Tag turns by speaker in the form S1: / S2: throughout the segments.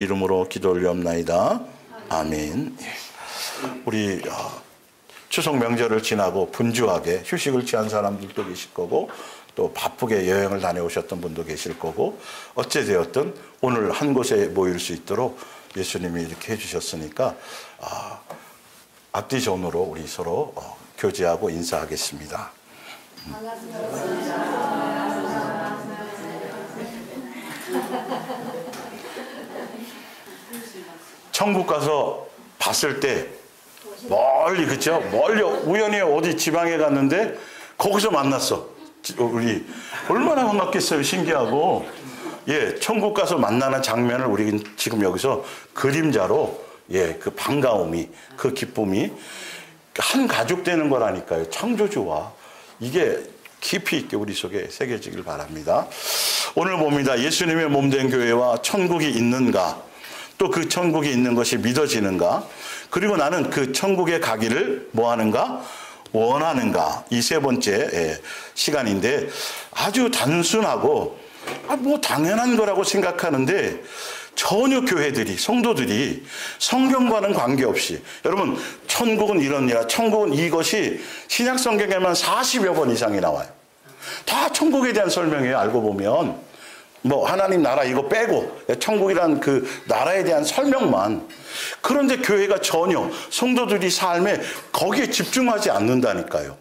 S1: 이름으로 기도 올리옵나이다. 아멘. 우리 추석 명절을 지나고 분주하게 휴식을 취한 사람들도 계실 거고, 또 바쁘게 여행을 다녀오셨던 분도 계실 거고, 어찌되었든 오늘 한 곳에 모일 수 있도록 예수님이 이렇게 해주셨으니까 앞뒤 전으로 우리 서로 교제하고 인사하겠습니다. 천국 가서 봤을 때 멀리, 그쵸? 멀리 우연히 어디 지방에 갔는데 거기서 만났어. 우리 얼마나 반갑겠어요. 신기하고. 예, 천국 가서 만나는 장면을 우리 지금 여기서 그림자로, 그 반가움이, 그 기쁨이 한 가족 되는 거라니까요. 창조주와. 이게 깊이 있게 우리 속에 새겨지길 바랍니다. 오늘 봅니다. 예수님의 몸된 교회와 천국이 있는가? 또 그 천국이 있는 것이 믿어지는가? 그리고 나는 그 천국에 가기를 뭐 하는가? 원하는가? 이 세 번째 시간인데, 아주 단순하고 뭐 당연한 거라고 생각하는데, 전혀 교회들이, 성도들이 성경과는 관계없이, 여러분 천국은 이러니라, 천국은 이것이 신약 성경에만 40여 번 이상이 나와요. 다 천국에 대한 설명이에요. 알고 보면 뭐 하나님 나라 이거 빼고 천국이란 그 나라에 대한 설명만. 그런데 교회가 전혀 성도들이 삶에 거기에 집중하지 않는다니까요.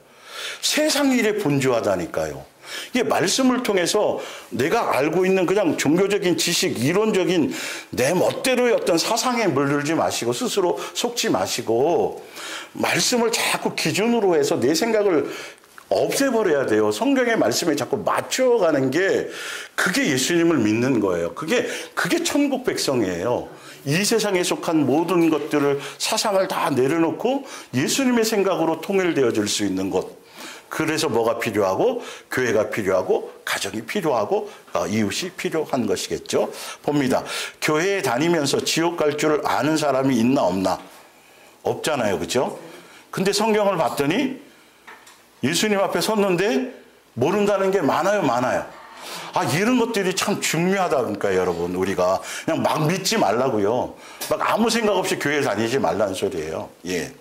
S1: 세상 일에 분주하다니까요. 이게 말씀을 통해서 내가 알고 있는 그냥 종교적인 지식, 이론적인 내 멋대로의 어떤 사상에 물들지 마시고, 스스로 속지 마시고, 말씀을 자꾸 기준으로 해서 내 생각을 없애버려야 돼요. 성경의 말씀에 자꾸 맞춰가는 게, 그게 예수님을 믿는 거예요. 그게 천국 백성이에요. 이 세상에 속한 모든 것들을, 사상을 다 내려놓고 예수님의 생각으로 통일되어질 수 있는 것. 그래서 뭐가 필요하고, 교회가 필요하고, 가정이 필요하고, 이웃이 필요한 것이겠죠. 봅니다. 교회에 다니면서 지옥 갈 줄 아는 사람이 있나 없나? 없잖아요. 그죠? 근데 성경을 봤더니 예수님 앞에 섰는데 모른다는 게 많아요. 이런 것들이 참 중요하다니까, 여러분. 우리가 그냥 막 믿지 말라고요. 막 아무 생각 없이 교회 다니지 말라는 소리예요. 예.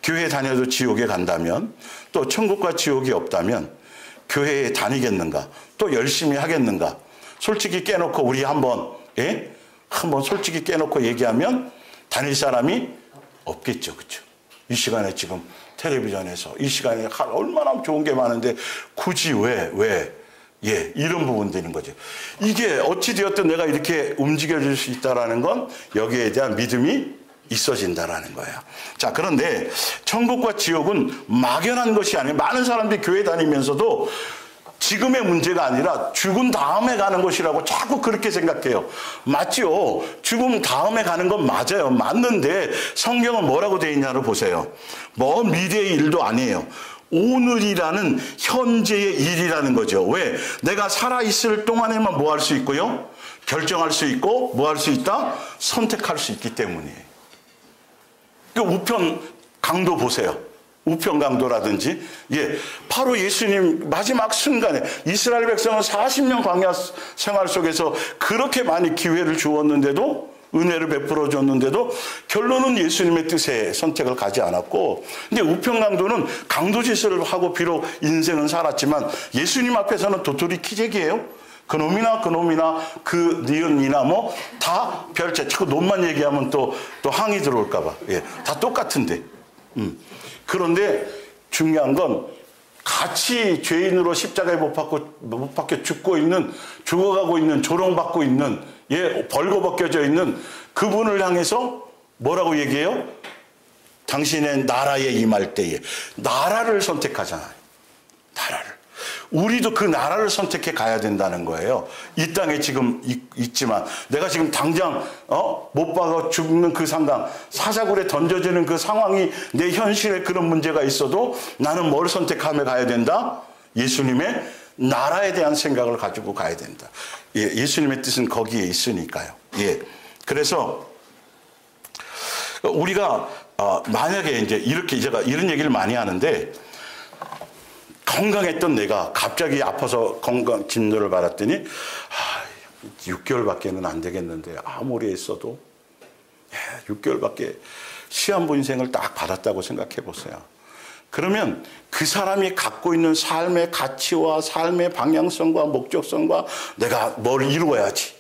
S1: 교회 다녀도 지옥에 간다면, 또 천국과 지옥이 없다면 교회에 다니겠는가? 또 열심히 하겠는가? 솔직히 깨놓고 우리 한번 솔직히 깨놓고 얘기하면 다닐 사람이 없겠죠. 그렇죠? 이 시간에 지금 텔레비전에서 이 시간에 얼마나 좋은 게 많은데 굳이 왜 이런 부분들인 거죠. 이게 어찌되었든 내가 이렇게 움직여질 수 있다는 건 여기에 대한 믿음이 있어진다라는 거예요. 자, 그런데 천국과 지옥은 막연한 것이 아니에요. 많은 사람들이 교회 다니면서도 지금의 문제가 아니라 죽은 다음에 가는 것이라고 자꾸 그렇게 생각해요. 맞죠? 죽음 다음에 가는 건 맞아요. 맞는데 성경은 뭐라고 되어 있냐를 보세요. 먼 미래의 일도 아니에요. 오늘이라는 현재의 일이라는 거죠. 왜? 내가 살아있을 동안에만 뭐 할 수 있고요? 결정할 수 있고, 뭐 할 수 있다? 선택할 수 있기 때문이에요. 그 우편 강도 보세요. 우편 강도라든지, 바로 예수님 마지막 순간에 이스라엘 백성은 40년 광야 생활 속에서 그렇게 많이 기회를 주었는데도, 은혜를 베풀어 줬는데도 결론은 예수님의 뜻에 선택을 가지 않았고, 근데 우편 강도는 강도짓을 하고 비록 인생은 살았지만 예수님 앞에서는 도토리 키재기예요. 그놈이나 그 니은이나 뭐 다 별채. 자꾸 놈만 얘기하면 또 항의 들어올까봐. 다 똑같은데. 그런데 중요한 건 같이 죄인으로 십자가에 못 박혀 죽어가고 있는, 조롱받고 있는, 벌거벗겨져 있는 그분을 향해서 뭐라고 얘기해요? 당신의 나라에 임할 때에. 나라를 선택하잖아요. 나라를. 우리도 그 나라를 선택해 가야 된다는 거예요. 이 땅에 지금 있지만, 내가 지금 당장 못 박아 죽는 그 상황, 사자굴에 던져지는 그 상황이 내 현실에 그런 문제가 있어도 나는 뭘 선택하며 가야 된다? 예수님의 나라에 대한 생각을 가지고 가야 된다. 예수님의 뜻은 거기에 있으니까요. 그래서 우리가 만약에 이제 이렇게, 제가 이런 얘기를 많이 하는데, 건강했던 내가 갑자기 아파서 건강 진료를 받았더니 6개월밖에는 안 되겠는데 아무리 했어도 6개월밖에 시한부 인생을 딱 받았다고 생각해 보세요. 그러면 그 사람이 갖고 있는 삶의 가치와 삶의 방향성과 목적성과 내가 뭘 이루어야지,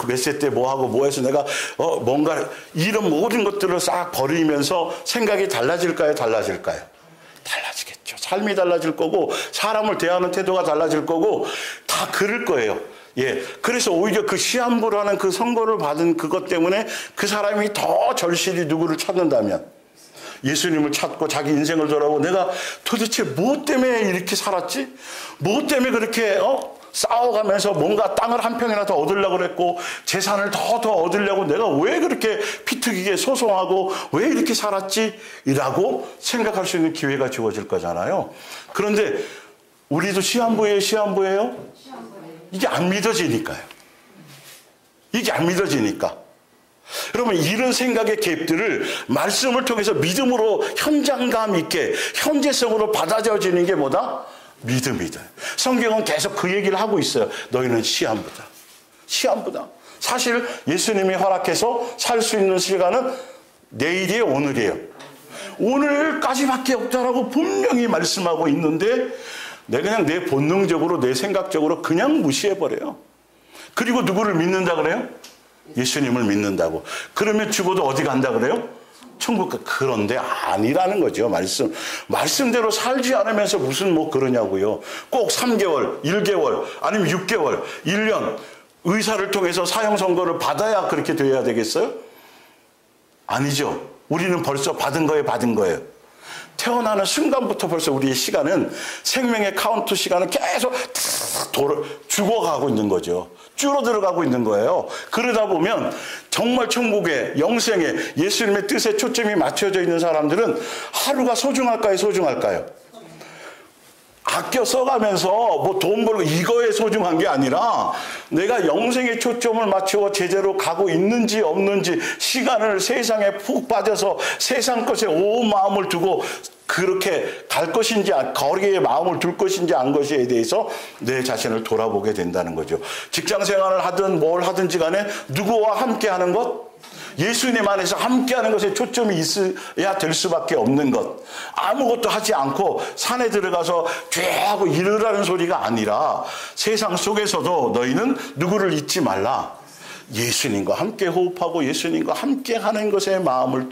S1: 몇 세 때 뭐 하고 뭐 해서 내가 뭔가 이런 모든 것들을 싹 버리면서 생각이 달라질까요? 달라질까요? 달라지겠죠. 삶이 달라질 거고 사람을 대하는 태도가 달라질 거고 다 그럴 거예요. 예, 그래서 오히려 그 시한부라는 그 선고를 받은 그것 때문에 그 사람이 더 절실히 누구를 찾는다면, 예수님을 찾고 자기 인생을 돌아보고 내가 도대체 무엇 때문에 이렇게 살았지? 무엇 때문에 그렇게 싸워가면서 뭔가 땅을 한 평이나 더 얻으려고 그랬고 재산을 더 얻으려고 내가 왜 그렇게 피투기게 소송하고 왜 이렇게 살았지? 이라고 생각할 수 있는 기회가 주어질 거잖아요. 그런데 우리도 시한부예요? 이게 안 믿어지니까요. 이게 안 믿어지니까. 여러분, 이런 생각의 갭들을 말씀을 통해서 믿음으로 현장감 있게 현재성으로 받아들여지는 게 뭐다? 믿음이다. 성경은 계속 그 얘기를 하고 있어요. 너희는 시한부다. 시한부다. 사실 예수님이 허락해서 살 수 있는 시간은 내일이에요, 오늘이에요. 오늘까지밖에 없다라고 분명히 말씀하고 있는데 내가 그냥 내 본능적으로 내 생각적으로 그냥 무시해버려요. 그리고 누구를 믿는다 그래요? 예수님을 믿는다고. 그러면 죽어도 어디 간다 그래요? 천국. 그런데 아니라는 거죠. 말씀대로 살지 않으면서 무슨 뭐 그러냐고요. 꼭 3개월, 1개월, 아니면 6개월, 1년 의사를 통해서 사형 선고를 받아야 그렇게 돼야 되겠어요? 아니죠. 우리는 벌써 받은 거예요. 태어나는 순간부터 벌써 우리의 시간은, 생명의 카운트 시간은 계속 죽어가고 있는 거죠. 줄어들어가고 있는 거예요. 그러다 보면 정말 천국에, 영생에, 예수님의 뜻에 초점이 맞춰져 있는 사람들은 하루가 소중할까요? 아껴 써가면서 뭐 돈 벌고 이거에 소중한 게 아니라 내가 영생에 초점을 맞추어 제대로 가고 있는지 없는지, 시간을 세상에 푹 빠져서 세상 것에 온 마음을 두고 그렇게 갈 것인지, 거기에 마음을 둘 것인지 안 것에 대해서 내 자신을 돌아보게 된다는 거죠. 직장 생활을 하든 뭘 하든지 간에 누구와 함께 하는 것? 예수님 안에서 함께하는 것에 초점이 있어야 될 수밖에 없는 것. 아무것도 하지 않고 산에 들어가서 죄하고 이르라는 소리가 아니라 세상 속에서도 너희는 누구를 잊지 말라. 예수님과 함께 호흡하고 예수님과 함께 하는 것에 마음을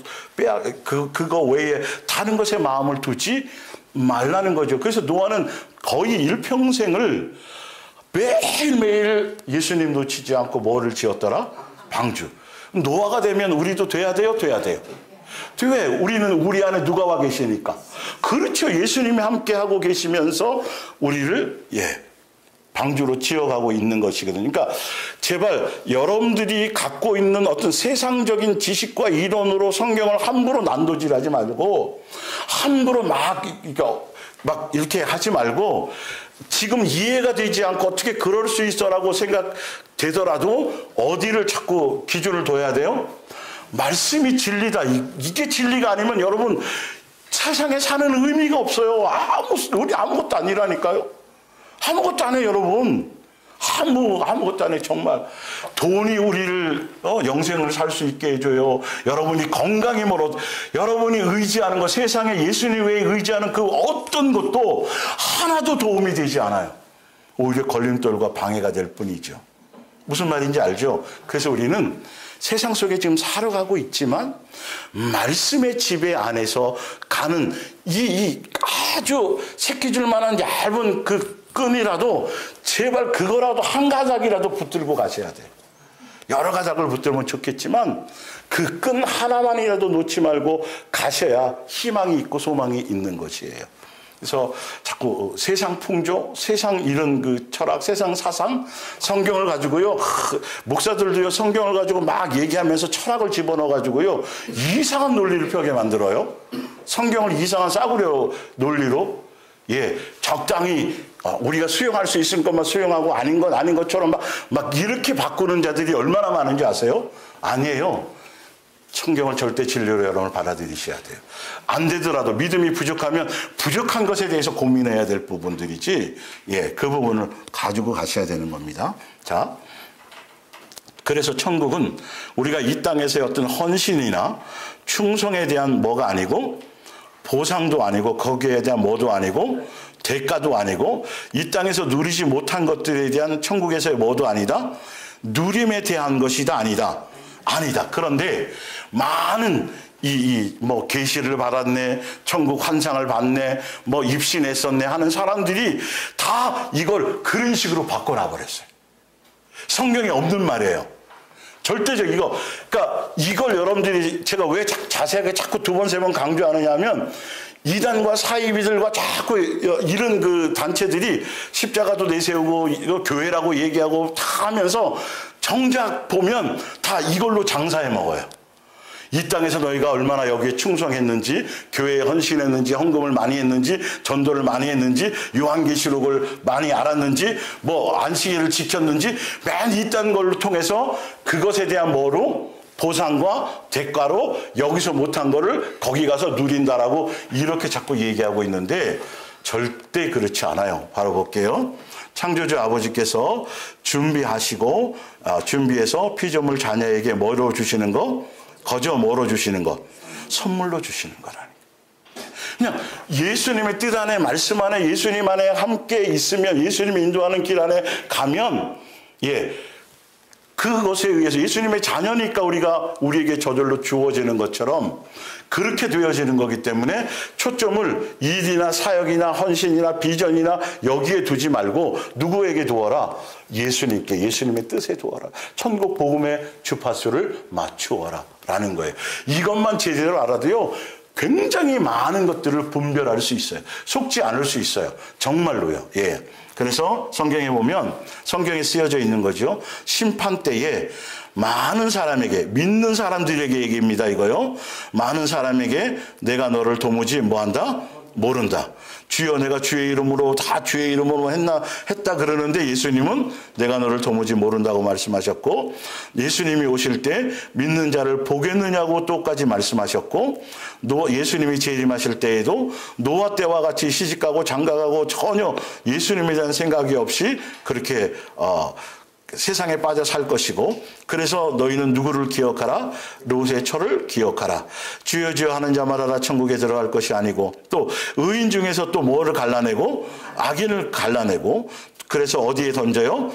S1: 그거 외에 다른 것에 마음을 두지 말라는 거죠. 그래서 노아는 거의 일평생을 매일매일 예수님 놓치지 않고 뭐를 지었더라? 방주. 노아가 되면 우리도 돼야 돼요? 왜? 우리는 우리 안에 누가 와 계시니까. 그렇죠. 예수님이 함께하고 계시면서 우리를 방주로 지어가고 있는 것이거든요. 그러니까 제발 여러분들이 갖고 있는 어떤 세상적인 지식과 이론으로 성경을 함부로 난도질하지 말고, 함부로 막 이렇게 하지 말고, 지금 이해가 되지 않고 어떻게 그럴 수 있어라고 생각되더라도 어디를 자꾸 기준을 둬야 돼요? 말씀이 진리다. 이게 진리가 아니면 여러분 세상에 사는 의미가 없어요. 우리 아무것도 아니라니까요. 아무것도 안 해요, 여러분. 아무것도 안 해요. 정말 돈이 우리를 영생을 살 수 있게 해줘요. 여러분이 건강이 여러분이 의지하는 것, 세상에 예수님 외에 의지하는 그 어떤 것도 하나도 도움이 되지 않아요. 오히려 걸림돌과 방해가 될 뿐이죠. 무슨 말인지 알죠? 그래서 우리는 세상 속에 지금 살아가고 있지만 말씀의 지배 안에서 가는 이 아주 새끼줄 만한 얇은 그 끈이라도 제발 그거라도 한 가닥이라도 붙들고 가셔야 돼요. 여러 가닥을 붙들면 좋겠지만 그 끈 하나만이라도 놓지 말고 가셔야 희망이 있고 소망이 있는 것이에요. 그래서 자꾸 세상 풍조, 세상 이런 그 철학, 세상 사상, 성경을 가지고요, 목사들도요 성경을 가지고 막 얘기하면서 철학을 집어넣어 가지고요 이상한 논리를 펴게 만들어요. 성경을 이상한 싸구려 논리로 적당히 우리가 수용할 수 있을 것만 수용하고 아닌 건 아닌 것처럼 막 이렇게 바꾸는 자들이 얼마나 많은지 아세요? 아니에요. 성경을 절대 진리로 여러분을 받아들이셔야 돼요. 안 되더라도 믿음이 부족하면 부족한 것에 대해서 고민해야 될 부분들이지, 그 부분을 가지고 가셔야 되는 겁니다. 자, 그래서 천국은 우리가 이 땅에서의 어떤 헌신이나 충성에 대한 뭐가 아니고 보상도 아니고 거기에 대한 뭐도 아니고 대가도 아니고 이 땅에서 누리지 못한 것들에 대한 천국에서의 뭐도 아니다. 누림에 대한 것이다 아니다. 아니다. 그런데 많은 뭐 계시를 받았네, 천국 환상을 봤네, 뭐 입신했었네 하는 사람들이 다 이걸 그런 식으로 바꿔놔 버렸어요. 성경에 없는 말이에요. 절대적 이거. 그러니까 이걸 여러분들이 제가 왜 자세하게 자꾸 두 번, 세 번 강조하느냐 하면 이단과 사이비들과 자꾸 이런 그 단체들이 십자가도 내세우고 이거 교회라고 얘기하고 다 하면서 정작 보면 다 이걸로 장사해 먹어요. 이 땅에서 너희가 얼마나 여기에 충성했는지, 교회에 헌신했는지, 헌금을 많이 했는지, 전도를 많이 했는지, 요한계시록을 많이 알았는지, 뭐 안식일을 지켰는지, 맨 이딴 걸로 통해서 그것에 대한 뭐로 보상과 대가로 여기서 못한 거를 거기 가서 누린다라고 이렇게 자꾸 얘기하고 있는데 절대 그렇지 않아요. 바로 볼게요. 창조주 아버지께서 준비하시고 준비해서 피조물 자녀에게 뭐로 주시는 거? 거저 뭐로 주시는 것? 선물로 주시는 거라니. 그냥 예수님의 뜻 안에, 말씀 안에, 예수님 안에 함께 있으면, 예수님이 인도하는 길 안에 가면, 그것에 의해서 예수님의 자녀니까 우리에게 저절로 주어지는 것처럼 그렇게 되어지는 거기 때문에 초점을 일이나 사역이나 헌신이나 비전이나 여기에 두지 말고 누구에게 두어라? 예수님께, 예수님의 뜻에 두어라. 천국 복음의 주파수를 맞추어라 라는 거예요. 이것만 제대로 알아도요 굉장히 많은 것들을 분별할 수 있어요. 속지 않을 수 있어요. 정말로요. 그래서 성경에 보면 성경에 쓰여져 있는 거죠. 심판 때에 많은 사람에게, 믿는 사람들에게 얘기입니다. 이거요. 많은 사람에게 내가 너를 도무지 뭐한다? 모른다. 주여 내가 주의 이름으로 다 주의 이름으로 했다 그러는데 예수님은 내가 너를 도무지 모른다고 말씀하셨고, 예수님이 오실 때 믿는 자를 보겠느냐고 또까지 말씀하셨고, 예수님이 재림하실 때에도 노아 때와 같이 시집가고 장가가고 전혀 예수님에 대한 생각이 없이 그렇게 세상에 빠져 살 것이고, 그래서 너희는 누구를 기억하라? 롯의 처를 기억하라. 주여 주여 하는 자마다 다 천국에 들어갈 것이 아니고, 또 의인 중에서 또 뭐를 갈라내고? 악인을 갈라내고, 그래서 어디에 던져요?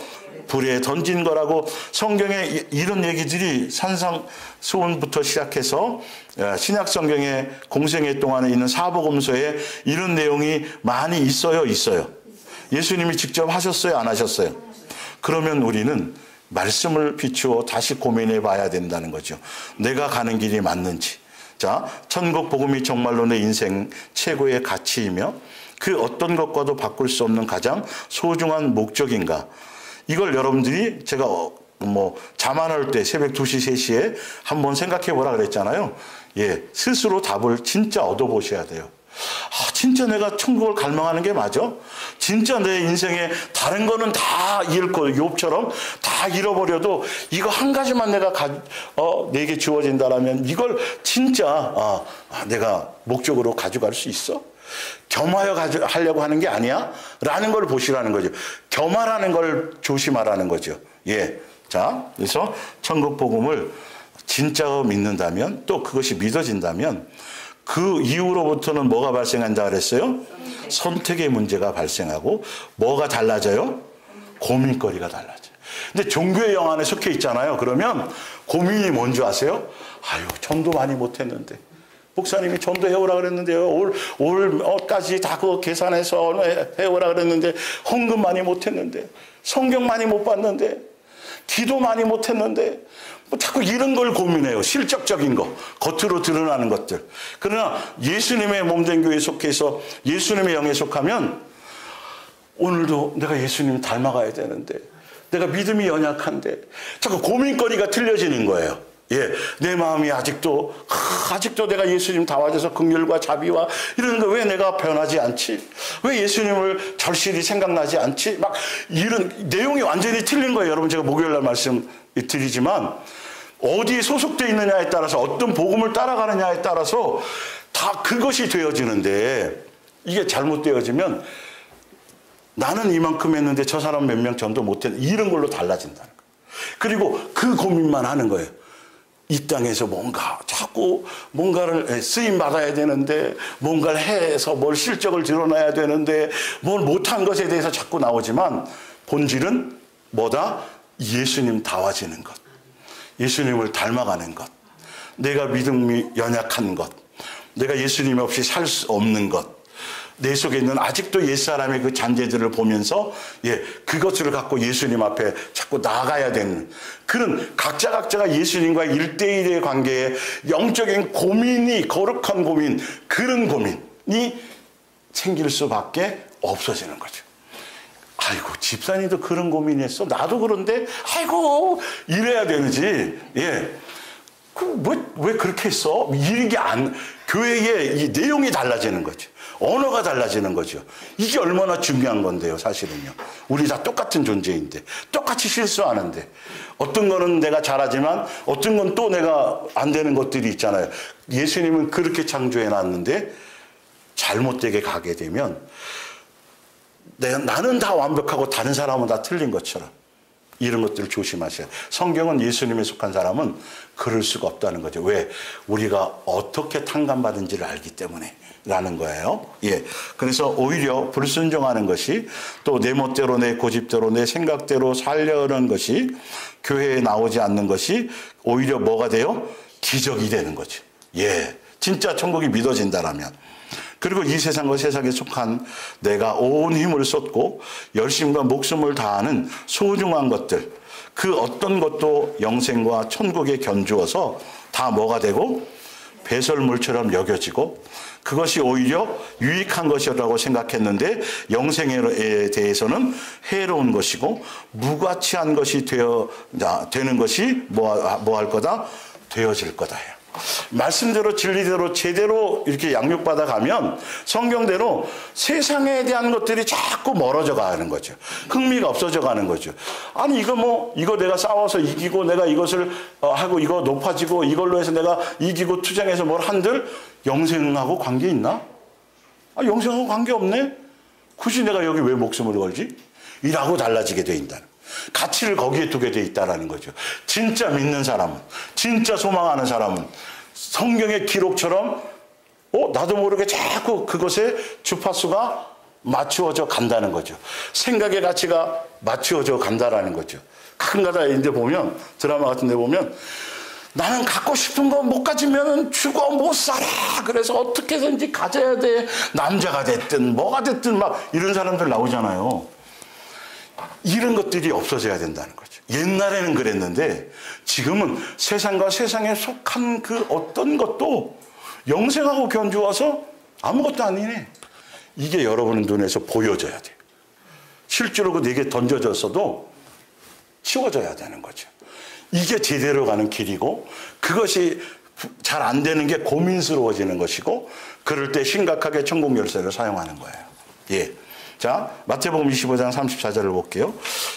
S1: 불에 던진 거라고. 성경에 이런 얘기들이 산상수훈부터 시작해서 신약 성경의 공생애 동안에 있는 사복음서에 이런 내용이 많이 있어요. 예수님이 직접 하셨어요? 안 하셨어요? 그러면 우리는 말씀을 비추어 다시 고민해 봐야 된다는 거죠. 내가 가는 길이 맞는지. 자, 천국 복음이 정말로 내 인생 최고의 가치이며 그 어떤 것과도 바꿀 수 없는 가장 소중한 목적인가. 이걸 여러분들이 제가 자만할 때 새벽 2시, 3시에 한번 생각해 보라 그랬잖아요. 스스로 답을 진짜 얻어보셔야 돼요. 진짜 내가 천국을 갈망하는 게 맞아? 진짜 내 인생에 다른 거는 다 잃고 욥처럼 다 잃어버려도 이거 한 가지만 내게 주어진다라면 이걸 진짜 내가 목적으로 가져갈 수 있어? 겸하여 하려고 하는 게 아니야? 라는 걸 보시라는 거죠. 겸하라는 걸 조심하라는 거죠. 자, 그래서 천국 복음을 진짜로 믿는다면, 또 그것이 믿어진다면 그 이후로부터는 뭐가 발생한다 그랬어요? 선택의 문제가 발생하고 뭐가 달라져요? 고민거리가 달라져요. 근데 종교의 영안에 속해 있잖아요. 그러면 고민이 뭔지 아세요? 전도 많이 못했는데 목사님이 전도해오라 그랬는데요. 올까지 다 그거 계산해서 해오라 그랬는데 헌금 많이 못했는데 성경 많이 못 봤는데 기도 많이 못했는데 자꾸 이런 걸 고민해요. 실적적인 거, 겉으로 드러나는 것들. 그러나 예수님의 몸된 교회에 속해서 예수님의 영에 속하면 오늘도 내가 예수님 닮아가야 되는데, 내가 믿음이 연약한데 자꾸 고민거리가 틀려지는 거예요. 내 마음이 아직도 내가 예수님 다와줘서 긍휼과 자비와 이러는 거 왜 내가 변하지 않지? 왜 예수님을 절실히 생각나지 않지? 막 이런 내용이 완전히 틀린 거예요. 여러분, 제가 목요일날 말씀 드리지만 어디에 소속되어 있느냐에 따라서, 어떤 복음을 따라가느냐에 따라서 다 그것이 되어지는데, 이게 잘못되어지면 나는 이만큼 했는데 저 사람 몇 명 전도 못했는데 이런 걸로 달라진다는 거예요. 그리고 그 고민만 하는 거예요. 이 땅에서 자꾸 뭔가를 쓰임 받아야 되는데, 뭔가를 해서 뭘 실적을 드러나야 되는데, 뭘 못한 것에 대해서 자꾸 나오지만, 본질은 뭐다? 예수님 다워지는 것. 예수님을 닮아가는 것. 내가 믿음이 연약한 것. 내가 예수님 없이 살 수 없는 것. 내 속에 있는 아직도 옛사람의 그 잔재들을 보면서 그것을 갖고 예수님 앞에 자꾸 나아가야 되는 그런 각자가 예수님과 1대1의 관계에 영적인 고민이, 거룩한 고민, 그런 고민이 생길 수밖에 없어지는 거죠. 아이고, 집사님도 그런 고민했어. 나도 그런데 아이고 이래야 되는지. 왜 그렇게 했어? 이게 교회의 이 내용이 달라지는 거죠. 언어가 달라지는 거죠. 이게 얼마나 중요한 건데요, 사실은요. 우리 다 똑같은 존재인데, 똑같이 실수하는데, 어떤 거는 내가 잘하지만 어떤 건 또 내가 안 되는 것들이 있잖아요. 예수님은 그렇게 창조해 놨는데 잘못되게 가게 되면 나는 다 완벽하고 다른 사람은 다 틀린 것처럼, 이런 것들을 조심하셔야 돼요. 성경은 예수님에 속한 사람은 그럴 수가 없다는 거죠. 왜? 우리가 어떻게 탕감받은지를 알기 때문에 라는 거예요. 그래서 오히려 불순종하는 것이, 또 내 멋대로, 내 고집대로, 내 생각대로 살려는 것이, 교회에 나오지 않는 것이 오히려 뭐가 돼요? 기적이 되는 거죠. 진짜 천국이 믿어진다라면. 그리고 이 세상과 세상에 속한 내가 온 힘을 쏟고 열심과 목숨을 다하는 소중한 것들, 그 어떤 것도 영생과 천국에 견주어서 다 뭐가 되고 배설물처럼 여겨지고, 그것이 오히려 유익한 것이라고 생각했는데 영생에 대해서는 해로운 것이고 무가치한 것이 되는 것이 뭐 할 거다? 되어질 거다. 말씀대로 진리대로 제대로 이렇게 양육받아 가면 성경대로 세상에 대한 것들이 자꾸 멀어져 가는 거죠. 흥미가 없어져 가는 거죠. 아니 이거 내가 싸워서 이기고 내가 이것을 하고 이거 높아지고 이걸로 해서 내가 이기고 투쟁해서 뭘 한들 영생하고 관계 있나? 영생하고 관계 없네? 굳이 내가 여기 왜 목숨을 걸지? 이라고 달라지게 돼 있다. 가치를 거기에 두게 돼 있다라는 거죠. 진짜 믿는 사람은, 진짜 소망하는 사람은 성경의 기록처럼 나도 모르게 자꾸 그것에 주파수가 맞추어져 간다는 거죠. 생각의 가치가 맞추어져 간다라는 거죠. 가끔가다 인데 보면, 드라마 같은 데 보면, 나는 갖고 싶은 거 못 가지면 죽어 못 살아. 그래서 어떻게든지 가져야 돼. 남자가 됐든 뭐가 됐든 막 이런 사람들 나오잖아요. 이런 것들이 없어져야 된다는 거죠. 옛날에는 그랬는데 지금은 세상과 세상에 속한 그 어떤 것도 영생하고 견주어서 아무것도 아니네. 이게 여러분 눈에서 보여져야 돼요. 실제로 내게 던져졌어도 치워져야 되는 거죠. 이게 제대로 가는 길이고, 그것이 잘 안 되는 게 고민스러워지는 것이고, 그럴 때 심각하게 천국 열쇠를 사용하는 거예요. 자, 마태복음 25장 34절을 볼게요.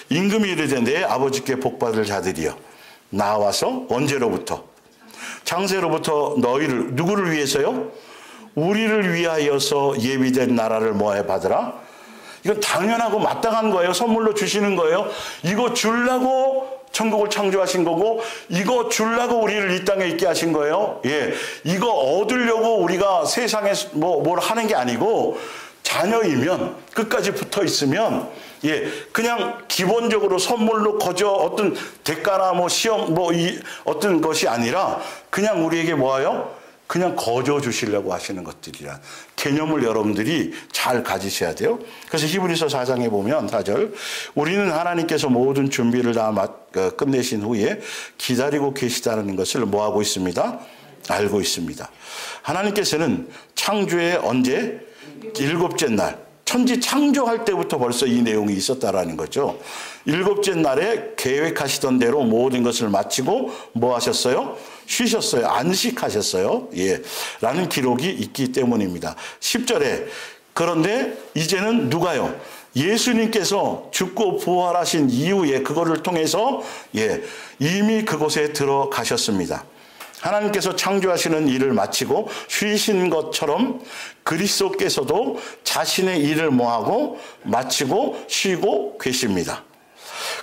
S1: 임금이 이르되 내 아버지께 복받을 자들이여 나와서 언제로부터? 창세로부터 너희를 누구를 위해서요? 우리를 위하여서 예비된 나라를 뭐해 받으라? 이건 당연하고 마땅한 거예요. 선물로 주시는 거예요. 이거 주려고 천국을 창조하신 거고, 이거 주려고 우리를 이 땅에 있게 하신 거예요. 이거 얻으려고 우리가 세상에 뭘 하는 게 아니고, 자녀이면, 끝까지 붙어 있으면, 그냥 기본적으로 선물로 거저 어떤 대가나 시험, 어떤 것이 아니라, 그냥 우리에게 뭐예요? 그냥 거저 주시려고 하시는 것들이란 개념을 여러분들이 잘 가지셔야 돼요. 그래서 히브리서 4장에 보면 4절, 우리는 하나님께서 모든 준비를 다 끝내신 후에 기다리고 계시다는 것을 뭐하고 있습니다? 알고 있습니다. 하나님께서는 창조의 언제? 7째 날, 천지 창조할 때부터 벌써 이 내용이 있었다라는 거죠. 7째 날에 계획하시던 대로 모든 것을 마치고 뭐 하셨어요? 쉬셨어요. 안식하셨어요. 라는 기록이 있기 때문입니다. 10절에 그런데 이제는 누가요? 예수님께서 죽고 부활하신 이후에 그거를 통해서 이미 그곳에 들어가셨습니다. 하나님께서 창조하시는 일을 마치고 쉬신 것처럼 그리스도께서도 자신의 일을 뭐하고 마치고 쉬고 계십니다.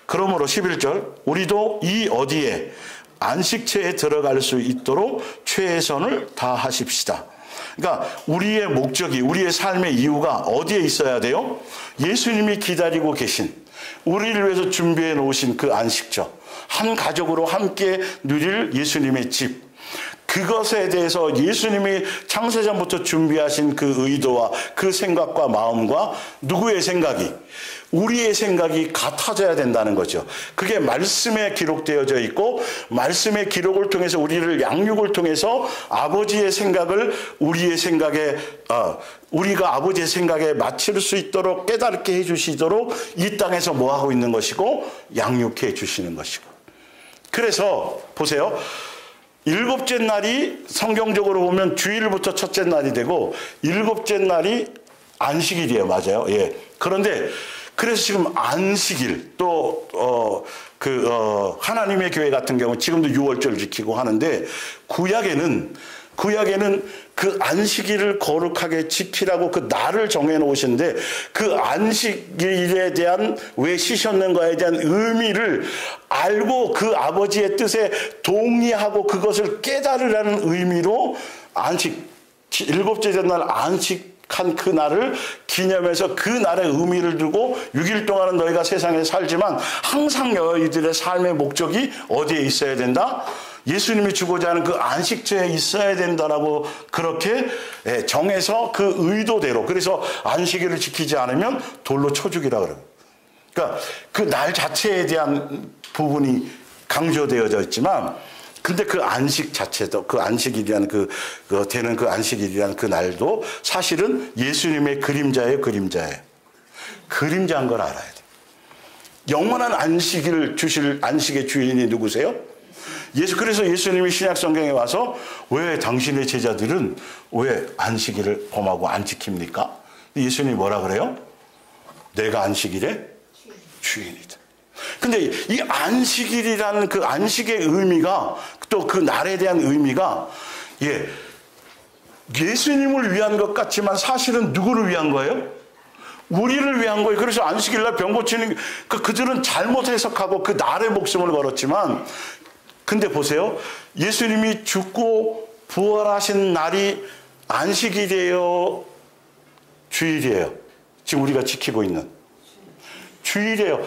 S1: 그러므로 11절 우리도 이 어디에 안식처에 들어갈 수 있도록 최선을 다하십시다. 그러니까 우리의 목적이, 우리의 삶의 이유가 어디에 있어야 돼요? 예수님이 기다리고 계신, 우리를 위해서 준비해 놓으신 그 안식처, 한 가족으로 함께 누릴 예수님의 집, 그것에 대해서 예수님이 창세전부터 준비하신 그 의도와 그 생각과 마음과 누구의 생각이, 우리의 생각이 같아져야 된다는 거죠. 그게 말씀에 기록되어져 있고, 말씀의 기록을 통해서 우리를 양육을 통해서 아버지의 생각을 우리의 생각에, 우리가 아버지의 생각에 맞출 수 있도록 깨닫게 해주시도록 이 땅에서 뭐 하고 있는 것이고, 양육해 주시는 것이고. 그래서 보세요. 일곱째 날이 성경적으로 보면 주일부터 첫째 날이 되고, 일곱째 날이 안식일이에요. 맞아요. 예. 그런데 그래서 지금 안식일, 또 하나님의 교회 같은 경우 지금도 유월절 지키고 하는데, 구약에는 그 안식일을 거룩하게 지키라고 그 날을 정해 놓으신데, 그 안식일에 대한, 왜 쉬셨는가에 대한 의미를 알고 그 아버지의 뜻에 동의하고 그것을 깨달으라는 의미로 일곱째 날 안식한 그 날을 기념해서 그 날의 의미를 두고 6일 동안은 너희가 세상에 살지만 항상 너희들의 삶의 목적이 어디에 있어야 된다? 예수님이 주고자 하는 그 안식처에 있어야 된다라고 그렇게 정해서 그 의도대로, 그래서 안식일을 지키지 않으면 돌로 쳐 죽이라 그래요. 그러니까 그 날 자체에 대한 부분이 강조되어져 있지만, 근데 그 안식 자체도, 그 안식일이라는 되는 그 안식일이라는 그 날도 사실은 예수님의 그림자예요. 그림자인 걸 알아야 돼. 영원한 안식을 주실 안식의 주인이 누구세요? 그래서 예수님이 신약 성경에 와서 왜 당신의 제자들은 왜 안식일을 범하고 안 지킵니까? 예수님이 뭐라 그래요? 내가 안식일의 주인이다. 근데 이 안식일이라는 그 안식의 의미가, 또 그 날에 대한 의미가, 예수님을 위한 것 같지만 사실은 누구를 위한 거예요? 우리를 위한 거예요. 그래서 안식일날 병 고치는, 그들은 잘못 해석하고 그 날에 목숨을 걸었지만, 근데 보세요. 예수님이 죽고 부활하신 날이 안식일이에요? 주일이에요? 지금 우리가 지키고 있는 주일이에요.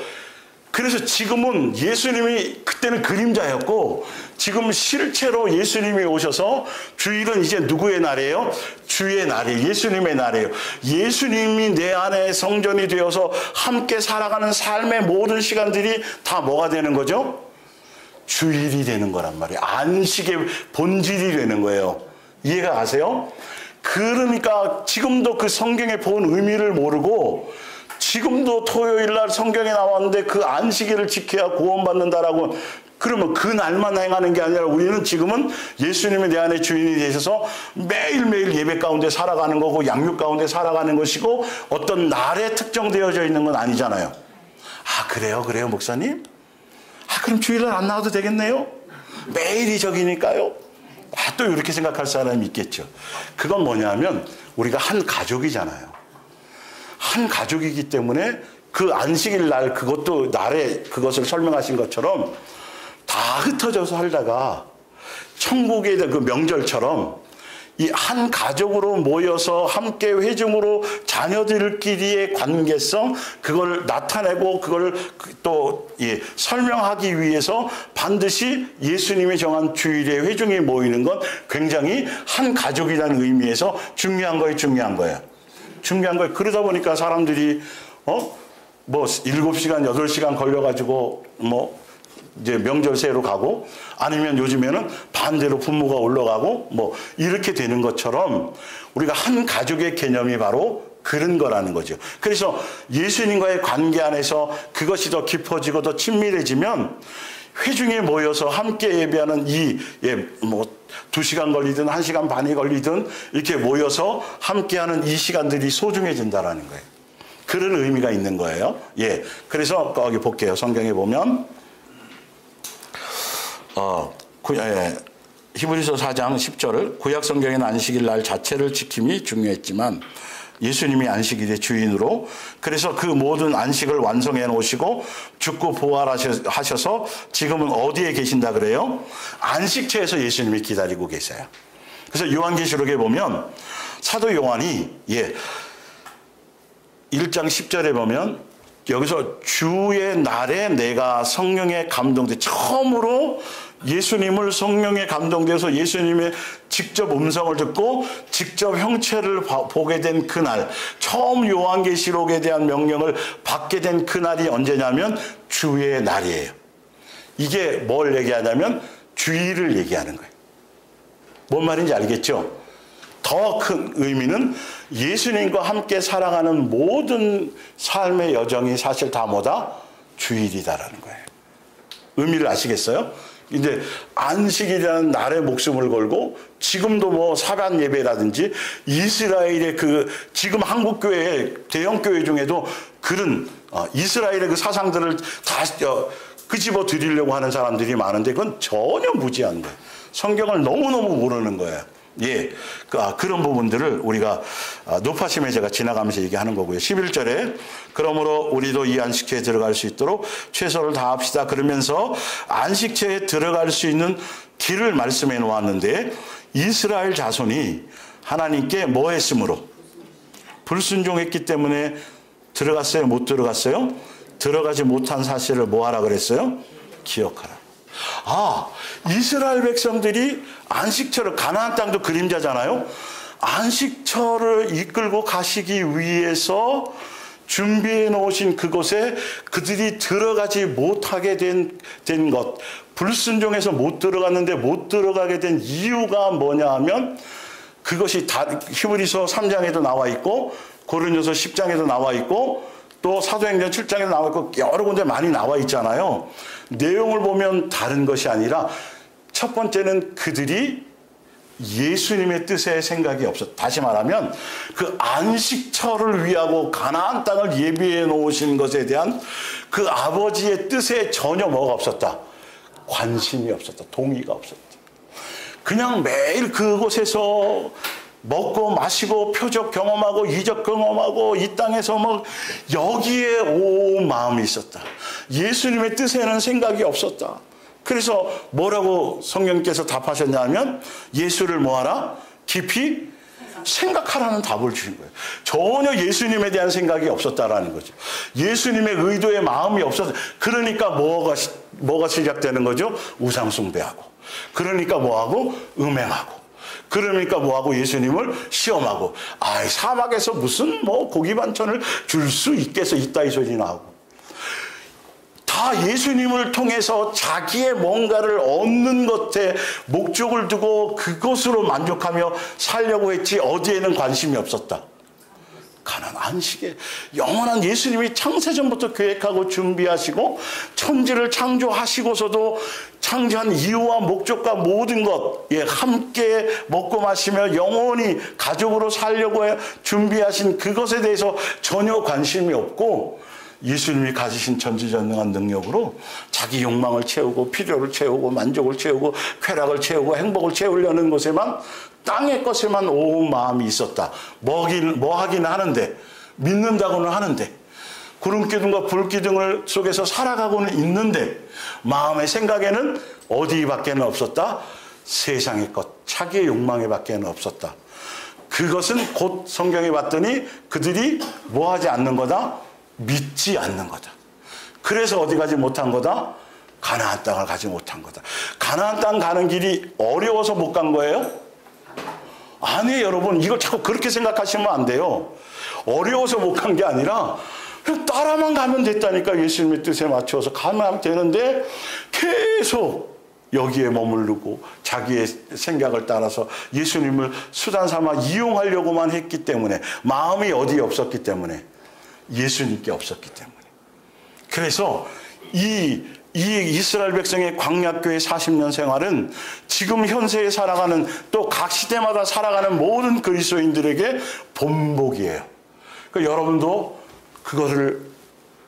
S1: 그래서 지금은 예수님이 그때는 그림자였고, 지금 실체로 예수님이 오셔서 주일은 이제 누구의 날이에요? 주의 날이에요. 예수님의 날이에요. 예수님이 내 안에 성전이 되어서 함께 살아가는 삶의 모든 시간들이 다 뭐가 되는 거죠? 주일이 되는 거란 말이에요. 안식의 본질이 되는 거예요. 이해가 가세요? 그러니까 지금도 그 성경에 본 의미를 모르고, 지금도 토요일 날 성경에 나왔는데 그 안식일을 지켜야 구원받는다라고, 그러면 그 날만 행하는 게 아니라 우리는 지금은 예수님이 내 안에 주인이 되셔서 매일매일 예배 가운데 살아가는 거고, 양육 가운데 살아가는 것이고, 어떤 날에 특정되어져 있는 건 아니잖아요. 아, 그래요 목사님? 그럼 주일날 안 나와도 되겠네요? 매일이 적이니까요? 또 이렇게 생각할 사람이 있겠죠. 그건 뭐냐면 우리가 한 가족이잖아요. 한 가족이기 때문에 그 안식일 날, 그것도 날에 그것을 설명하신 것처럼 다 흩어져서 살다가 천국의 그 명절처럼 이 한 가족으로 모여서 함께 회중으로 자녀들끼리의 관계성, 그걸 나타내고 그걸 또 설명하기 위해서 반드시 예수님이 정한 주일에 회중이 모이는 건 굉장히 한 가족이라는 의미에서 중요한 거예요. 그러다 보니까 사람들이 뭐 7시간, 8시간 걸려가지고 이제 명절새로 가고, 아니면 요즘에는 반대로 분모가 올라가고 뭐 이렇게 되는 것처럼 우리가 한 가족의 개념이 바로 그런 거라는 거죠. 그래서 예수님과의 관계 안에서 그것이 더 깊어지고 더 친밀해지면 회중에 모여서 함께 예배하는 2시간 걸리든 1시간 반이 걸리든 이렇게 모여서 함께하는 이 시간들이 소중해진다라는 거예요. 그런 의미가 있는 거예요. 그래서 거기 볼게요. 성경에 보면 히브리서 4장 10절을, 구약 성경에는 안식일 날 자체를 지킴이 중요했지만 예수님이 안식일의 주인으로, 그래서 그 모든 안식을 완성해 놓으시고 죽고 부활하셔서 지금은 어디에 계신다 그래요? 안식처에서 예수님이 기다리고 계세요. 그래서 요한계시록에 보면 사도 요한이 1장 10절에 보면 여기서 주의 날에 내가 성령에 감동돼, 처음으로 예수님을 성령에 감동돼서 예수님의 직접 음성을 듣고 직접 형체를 보게 된 그날, 처음 요한계시록에 대한 명령을 받게 된 그날이 언제냐면 주의 날이에요. 이게 뭘 얘기하냐면 주일을 얘기하는 거예요. 뭔 말인지 알겠죠? 더 큰 의미는 예수님과 함께 살아가는 모든 삶의 여정이 사실 다 뭐다? 주일이다라는 거예요. 의미를 아시겠어요? 이제 안식일이라는 날에 목숨을 걸고 지금도 뭐 사반 예배라든지 이스라엘의 지금 한국 교회 대형 교회 중에도 그런 이스라엘의 그 사상들을 다 끄집어 드리려고 하는 사람들이 많은데 그건 전혀 무지한 거예요. 성경을 너무너무 모르는 거예요. 그런 부분들을 우리가 높아심에 제가 지나가면서 얘기하는 거고요. 11절에 그러므로 우리도 이 안식처에 들어갈 수 있도록 최선을 다합시다. 그러면서 안식처에 들어갈 수 있는 길을 말씀해 놓았는데, 이스라엘 자손이 하나님께 뭐 했으므로? 불순종했기 때문에 들어갔어요? 못 들어갔어요? 들어가지 못한 사실을 뭐 하라 그랬어요? 기억하라. 이스라엘 백성들이 안식처를, 가나안 땅도 그림자잖아요. 안식처를 이끌고 가시기 위해서 준비해 놓으신 그곳에 그들이 들어가지 못하게 된 것, 불순종해서 못 들어갔는데 못 들어가게 된 이유가 뭐냐 하면, 그것이 히브리서 3장에도 나와 있고 고린도서 10장에도 나와 있고 또 사도행전 7장에도 나와 있고 여러 군데 많이 나와 있잖아요. 내용을 보면 다른 것이 아니라, 첫 번째는 그들이 예수님의 뜻에 생각이 없었다. 다시 말하면 그 안식처를 위하고 가나안 땅을 예비해 놓으신 것에 대한 그 아버지의 뜻에 전혀 뭐가 없었다? 관심이 없었다. 동의가 없었다. 그냥 매일 그곳에서 먹고 마시고 표적 경험하고 이적 경험하고 이 땅에서 여기에 온 마음이 있었다. 예수님의 뜻에는 생각이 없었다. 그래서 뭐라고 성령께서 답하셨냐면, 예수를 뭐하라? 깊이 생각하라는 답을 주신 거예요. 전혀 예수님에 대한 생각이 없었다라는 거죠. 예수님의 의도에 마음이 없었다. 그러니까 뭐가 시작되는 거죠? 우상숭배하고. 그러니까 뭐하고? 음행하고. 그러니까 뭐하고? 예수님을 시험하고. 사막에서 무슨 고기 반찬을 줄 수 있겠어, 이따위 소리나 하고. 다 예수님을 통해서 자기의 뭔가를 얻는 것에 목적을 두고 그것으로 만족하며 살려고 했지, 어디에는 관심이 없었다. 가나안 안식에 영원한 예수님이 창세전부터 계획하고 준비하시고 천지를 창조하시고서도 창조한 이유와 목적과 모든 것, 함께 먹고 마시며 영원히 가족으로 살려고 준비하신 그것에 대해서 전혀 관심이 없고, 예수님이 가지신 전지전능한 능력으로 자기 욕망을 채우고 필요를 채우고 만족을 채우고 쾌락을 채우고 행복을 채우려는 것에만, 땅의 것에만 온 마음이 있었다. 뭐 하긴 하는데, 믿는다고는 하는데, 구름기둥과 불기둥을 속에서 살아가고는 있는데, 마음의 생각에는 어디밖에는 없었다? 세상의 것, 자기의 욕망에 밖에는 없었다. 그것은 곧 성경에 봤더니 그들이 뭐 하지 않는 거다? 믿지 않는 거다. 그래서 어디 가지 못한 거다? 가나안 땅을 가지 못한 거다. 가나안 땅 가는 길이 어려워서 못 간 거예요? 아니에요, 여러분. 이걸 자꾸 그렇게 생각하시면 안 돼요. 어려워서 못 간 게 아니라 그냥 따라만 가면 됐다니까. 예수님의 뜻에 맞춰서 가면 되는데 계속 여기에 머무르고 자기의 생각을 따라서 예수님을 수단 삼아 이용하려고만 했기 때문에, 마음이 어디에 없었기 때문에, 예수님께 없었기 때문에. 그래서 이 이스라엘 백성의 광야교회 40년 생활은 지금 현세에 살아가는, 또 각 시대마다 살아가는 모든 그리스도인들에게 본보기예요. 그러니까 여러분도 그거를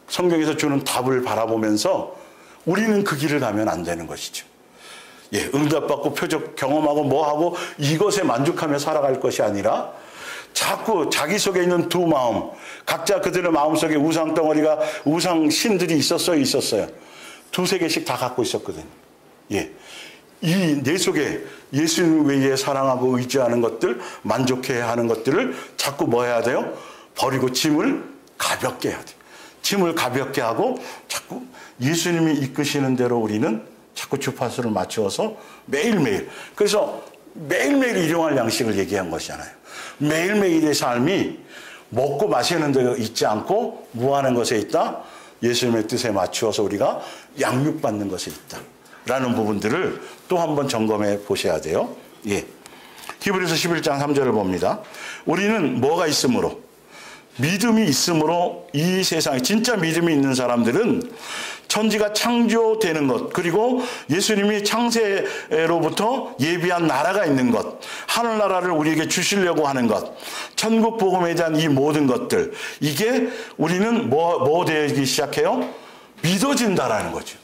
S1: 성경에서 주는 답을 바라보면서 우리는 그 길을 가면 안 되는 것이죠. 응답받고 표적 경험하고 뭐하고 이것에 만족하며 살아갈 것이 아니라, 자꾸 자기 속에 있는 두 마음, 각자 그들의 마음속에 우상 덩어리가, 우상 신들이 있었어요. 두세 개씩 다 갖고 있었거든요. 예. 이 내 속에 예수님 외에 사랑하고 의지하는 것들, 만족해야 하는 것들을 자꾸 뭐 해야 돼요? 버리고 짐을 가볍게 해야 돼요. 짐을 가볍게 하고 자꾸 예수님이 이끄시는 대로 우리는 자꾸 주파수를 맞추어서 매일매일, 그래서 매일매일 일용할 양식을 얘기한 것이잖아요. 매일매일의 삶이 먹고 마시는 데 있지 않고 뭐 하는 것에 있다? 예수님의 뜻에 맞추어서 우리가 양육받는 것에 있다 라는 부분들을 또 한번 점검해 보셔야 돼요. 예. 히브리서 11장 3절을 봅니다. 우리는 뭐가 있으므로? 믿음이 있으므로 이 세상에 진짜 믿음이 있는 사람들은 천지가 창조되는 것, 그리고 예수님이 창세로부터 예비한 나라가 있는 것, 하늘나라를 우리에게 주시려고 하는 것, 천국 복음에 대한 이 모든 것들, 이게 우리는 뭐 되기 시작해요? 믿어진다라는 거죠.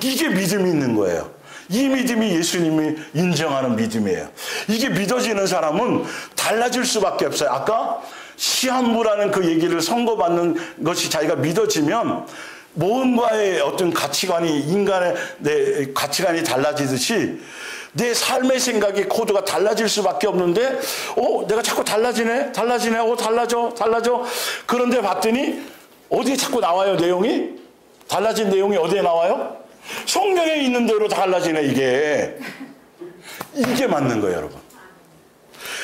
S1: 이게 믿음이 있는 거예요. 이 믿음이 예수님이 인정하는 믿음이에요. 이게 믿어지는 사람은 달라질 수밖에 없어요. 아까 시한부라는 그 얘기를 선고받는 것이 자기가 믿어지면 뭔가의 어떤 가치관이, 인간의 내 가치관이 달라지듯이 내 삶의 생각의 코드가 달라질 수밖에 없는데, 내가 자꾸 달라지네, 달라져. 그런데 봤더니 어디에 자꾸 나와요, 내용이? 달라진 내용이 어디에 나와요? 성경에 있는 대로 달라지네, 이게. 이게 맞는 거예요, 여러분.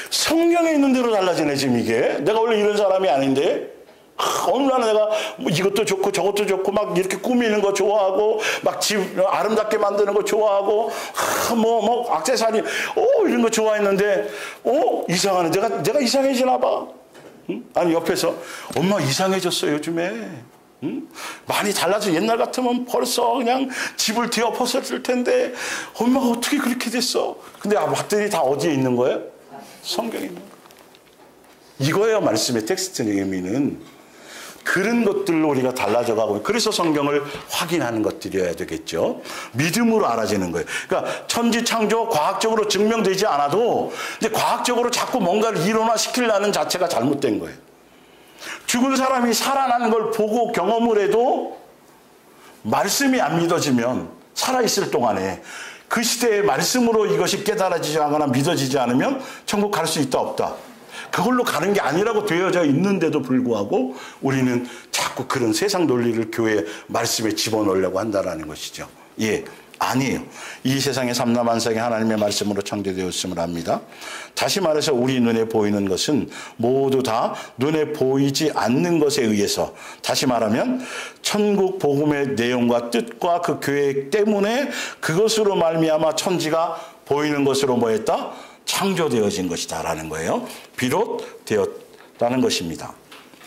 S1: 성경에 있는 대로 달라지네, 지금 이게. 내가 원래 이런 사람이 아닌데, 어느 날 내가 뭐 이것도 좋고 저것도 좋고 막 이렇게 꾸미는 거 좋아하고 막 집 아름답게 만드는 거 좋아하고 뭐 액세서리 이런 거 좋아했는데 이상하네. 내가 이상해지나 봐. 응? 아니 옆에서 엄마 이상해졌어 요즘에. 응? 많이 달라져. 옛날 같으면 벌써 그냥 집을 뒤엎었을 텐데 엄마가 어떻게 그렇게 됐어? 근데 봤더니 다 어디에 있는 거예요? 성경에 있는 거예요. 이거예요, 말씀의 텍스트의 의미는. 그런 것들로 우리가 달라져가고, 그래서 성경을 확인하는 것들이어야 되겠죠. 믿음으로 알아지는 거예요. 그러니까 천지창조 과학적으로 증명되지 않아도 근데 과학적으로 자꾸 뭔가를 일원화시키려는 자체가 잘못된 거예요. 죽은 사람이 살아나는 걸 보고 경험을 해도 말씀이 안 믿어지면, 살아있을 동안에 그 시대의 말씀으로 이것이 깨달아지지 않거나 믿어지지 않으면 천국 갈 수 있다 없다, 그걸로 가는 게 아니라고 되어져 있는데도 불구하고 우리는 자꾸 그런 세상 논리를 교회 말씀에 집어넣으려고 한다는 것이죠. 예, 아니에요. 이 세상의 삼라만상이 하나님의 말씀으로 창조되었음을 압니다. 다시 말해서 우리 눈에 보이는 것은 모두 다 눈에 보이지 않는 것에 의해서, 다시 말하면 천국 복음의 내용과 뜻과 그 계획 때문에 그것으로 말미암아 천지가 보이는 것으로 뭐했다? 창조되어진 것이다라는 거예요. 비롯되었다는 것입니다.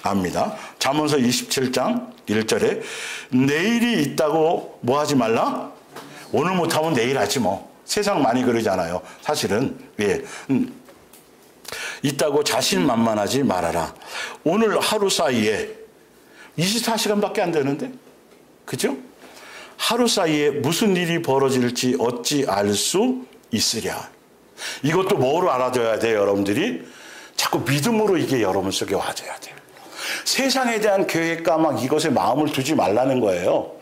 S1: 압니다. 잠언서 27장 1절에 내일이 있다고 뭐 하지 말라? 오늘 못하면 내일 하지 뭐. 세상 많이 그러잖아요. 사실은. 예. 있다고 자신만만하지 말아라. 오늘 하루 사이에 24시간밖에 안 되는데, 그죠? 하루 사이에 무슨 일이 벌어질지 어찌 알 수 있으랴. 이것도 뭐로 알아둬야 돼요, 여러분들이? 자꾸 믿음으로 이게 여러분 속에 와줘야 돼요. 세상에 대한 계획과 막 이것에 마음을 두지 말라는 거예요.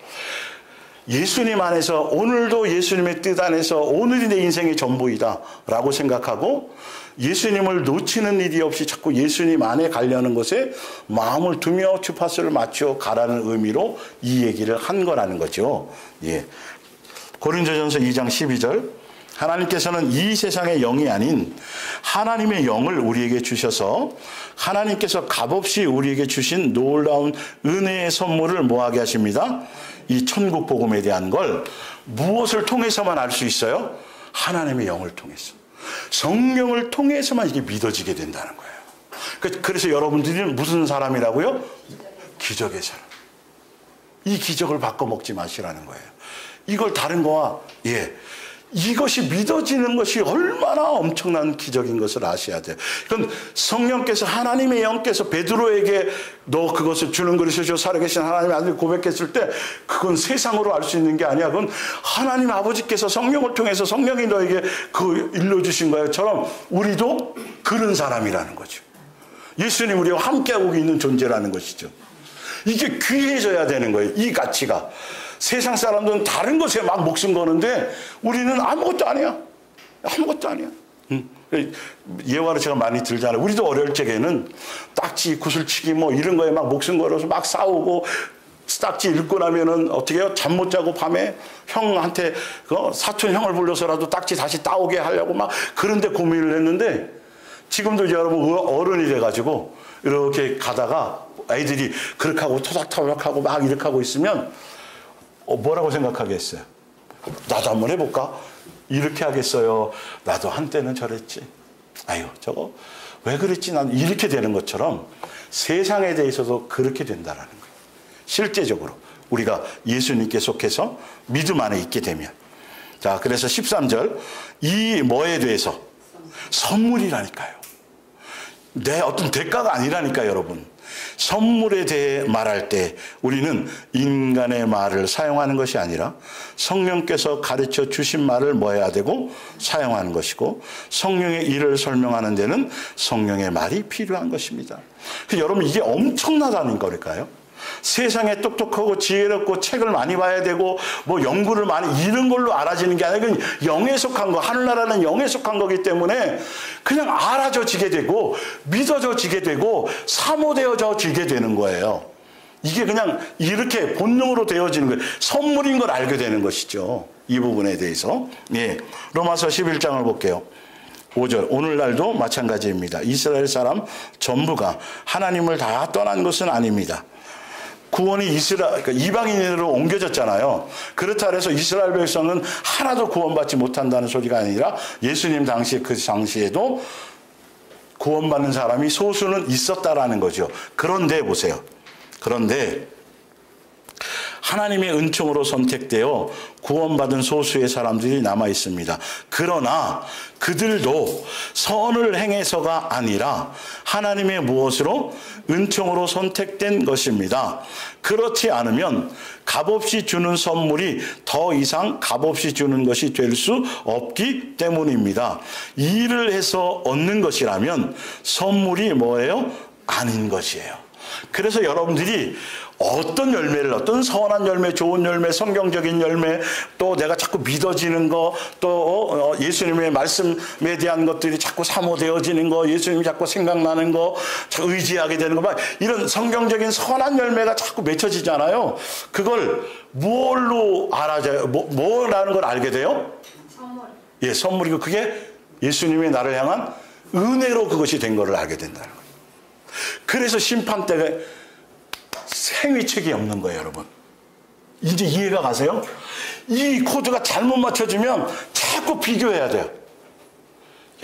S1: 예수님 안에서, 오늘도 예수님의 뜻 안에서 오늘이 내 인생의 전부이다 라고 생각하고 예수님을 놓치는 일이 없이 자꾸 예수님 안에 가려는 것에 마음을 두며 주파수를 맞춰 가라는 의미로 이 얘기를 한 거라는 거죠. 예. 고린도전서 2장 12절, 하나님께서는 이 세상의 영이 아닌 하나님의 영을 우리에게 주셔서 하나님께서 값없이 우리에게 주신 놀라운 은혜의 선물을 뭐하게 하십니다? 이 천국 복음에 대한 걸 무엇을 통해서만 알 수 있어요? 하나님의 영을 통해서, 성령을 통해서만 이게 믿어지게 된다는 거예요. 그래서 여러분들이 무슨 사람이라고요? 기적의 사람. 이 기적을 바꿔 먹지 마시라는 거예요. 이걸 다른 거와 이것이 믿어지는 것이 얼마나 엄청난 기적인 것을 아셔야 돼요. 그건 성령께서, 하나님의 영께서 베드로에게 너 그것을 주는 그릇이시오 살아계신 하나님의 아들 고백했을 때 그건 세상으로 알 수 있는 게 아니야. 그건 하나님 아버지께서 성령을 통해서 성령이 너에게 그 일러주신 거야처럼 우리도 그런 사람이라는 거죠. 예수님 우리와 함께하고 있는 존재라는 것이죠. 이게 귀해져야 되는 거예요. 이 가치가. 세상 사람들은 다른 것에 막 목숨 거는데 우리는 아무것도 아니야. 아무것도 아니야. 예화를 제가 많이 들잖아요. 우리도 어릴 적에는 딱지, 구슬치기 뭐 이런 거에 막 목숨 걸어서 막 싸우고 딱지 읽고 나면은 어떻게 해요? 잠 못 자고 밤에 형한테 사촌 형을 불러서라도 딱지 다시 따오게 하려고 막 그런데 고민을 했는데 지금도 여러분 어른이 돼가지고 이렇게 가다가 애들이 그렇게 하고 토닥토닥하고 막 이렇게 하고 있으면 뭐라고 생각하겠어요? 나도 한번 해볼까? 이렇게 하겠어요? 나도 한때는 저랬지. 아유 저거 왜 그랬지? 난 이렇게 되는 것처럼 세상에 대해서도 그렇게 된다라는 거예요. 실제적으로 우리가 예수님께 속해서 믿음 안에 있게 되면. 자, 그래서 13절 이 뭐에 대해서? 선물이라니까요. 내 어떤 대가가 아니라니까요, 여러분. 선물에 대해 말할 때 우리는 인간의 말을 사용하는 것이 아니라 성령께서 가르쳐 주신 말을 뭐 해야 되고 사용하는 것이고 성령의 일을 설명하는 데는 성령의 말이 필요한 것입니다. 여러분 이게 엄청나다는 거니까요. 세상에 똑똑하고 지혜롭고 책을 많이 봐야 되고 뭐 연구를 많이 이런 걸로 알아지는 게 아니라 영에 속한 거, 하늘나라는 영에 속한 거기 때문에 그냥 알아져지게 되고 믿어져지게 되고 사모되어져지게 되는 거예요. 이게 그냥 이렇게 본능으로 되어지는 거예요. 선물인 걸 알게 되는 것이죠. 이 부분에 대해서. 예. 로마서 11장을 볼게요. 5절 오늘날도 마찬가지입니다. 이스라엘 사람 전부가 하나님을 다 떠난 것은 아닙니다. 구원이 그러니까 이방인으로 옮겨졌잖아요. 그렇다 해서 이스라엘 백성은 하나도 구원받지 못한다는 소리가 아니라 예수님 그 당시에도 구원받는 사람이 소수는 있었다라는 거죠. 그런데 보세요. 그런데 하나님의 은총으로 선택되어 구원받은 소수의 사람들이 남아 있습니다. 그러나 그들도 선을 행해서가 아니라 하나님의 무엇으로? 은총으로 선택된 것입니다. 그렇지 않으면 값없이 주는 선물이 더 이상 값없이 주는 것이 될 수 없기 때문입니다. 일을 해서 얻는 것이라면 선물이 뭐예요? 아닌 것이에요. 그래서 여러분들이 어떤 열매를, 어떤 선한 열매, 좋은 열매, 성경적인 열매, 또 내가 자꾸 믿어지는 거, 또 예수님의 말씀에 대한 것들이 자꾸 사모되어지는 거, 예수님이 자꾸 생각나는 거, 의지하게 되는 거, 막 이런 성경적인 선한 열매가 자꾸 맺혀지잖아요. 그걸 뭘로 알아져요? 뭐라는 걸 알게 돼요? 선물. 예, 선물이고 그게 예수님의 나를 향한 은혜로 그것이 된 거를 알게 된다는 거예요. 그래서 심판 때에 생위책이 없는 거예요, 여러분. 이제 이해가 가세요? 이 코드가 잘못 맞춰지면 자꾸 비교해야 돼요.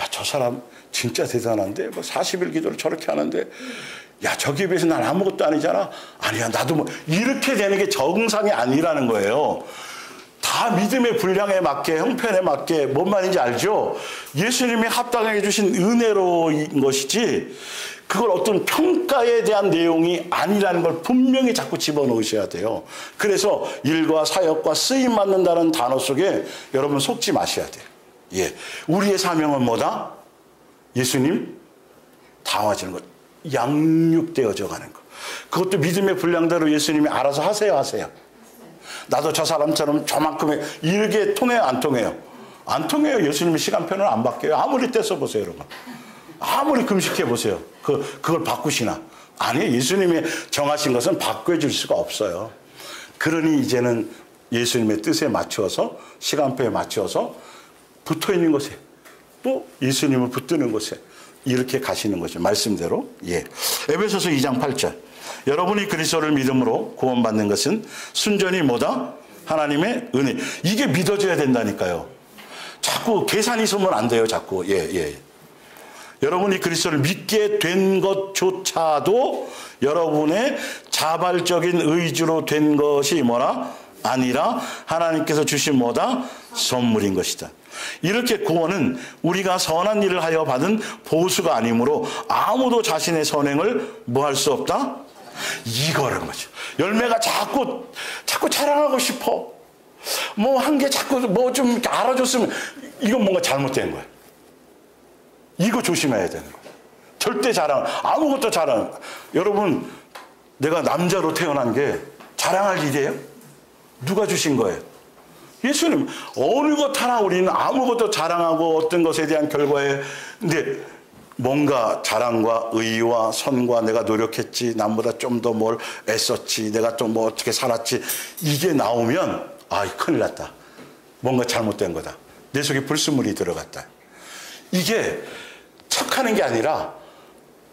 S1: 야, 저 사람 진짜 대단한데? 뭐 40일 기도를 저렇게 하는데? 야, 저기에 비해서 난 아무것도 아니잖아? 아니야, 나도 뭐. 이렇게 되는 게 정상이 아니라는 거예요. 다 믿음의 분량에 맞게, 형편에 맞게, 뭔 말인지 알죠? 예수님이 합당하게 주신 은혜로인 것이지, 그걸 어떤 평가에 대한 내용이 아니라는 걸 분명히 자꾸 집어넣으셔야 돼요. 그래서 일과 사역과 쓰임 받는다는 단어 속에 여러분 속지 마셔야 돼요. 예. 우리의 사명은 뭐다? 예수님 다와지는 것. 양육되어져 가는 것. 그것도 믿음의 분량대로 예수님이 알아서 하세요. 나도 저 사람처럼 저만큼의 이렇게 통해요, 안 통해요? 안 통해요. 예수님의 시간표는 안 바뀌어요. 아무리 떼서 보세요, 여러분. 아무리 금식해 보세요. 그걸 바꾸시나? 아니, 예수님이 정하신 것은 바꿔줄 수가 없어요. 그러니 이제는 예수님의 뜻에 맞추어서, 시간표에 맞추어서 붙어 있는 곳에, 또 예수님을 붙드는 곳에 이렇게 가시는 거죠. 말씀대로. 예. 에베소서 2장 8절. 여러분이 그리스도를 믿음으로 구원받는 것은 순전히 뭐다? 하나님의 은혜. 이게 믿어져야 된다니까요. 자꾸 계산이 서면 안 돼요, 자꾸. 예. 여러분이 그리스도를 믿게 된 것조차도 여러분의 자발적인 의지로 된 것이 뭐라? 아니라 하나님께서 주신 뭐다? 선물인 것이다. 이렇게 구원은 우리가 선한 일을 하여 받은 보수가 아니므로 아무도 자신의 선행을 뭐 할 수 없다? 이거라는 거죠. 열매가 자꾸 자랑하고 싶어. 뭐 한 게 자꾸 뭐 좀 알아줬으면 이건 뭔가 잘못된 거예요. 이거 조심해야 되는 거예요. 절대 아무것도 자랑. 여러분, 내가 남자로 태어난 게 자랑할 일이에요? 누가 주신 거예요? 예수님. 어느 것 하나 우리는 아무것도 자랑하고 어떤 것에 대한 결과에, 근데 뭔가 자랑과 의와 선과 내가 노력했지, 남보다 좀 더 뭘 애썼지, 내가 좀 뭐 어떻게 살았지, 이게 나오면 큰일 났다. 뭔가 잘못된 거다. 내 속에 불순물이 들어갔다. 이게 척하는 게 아니라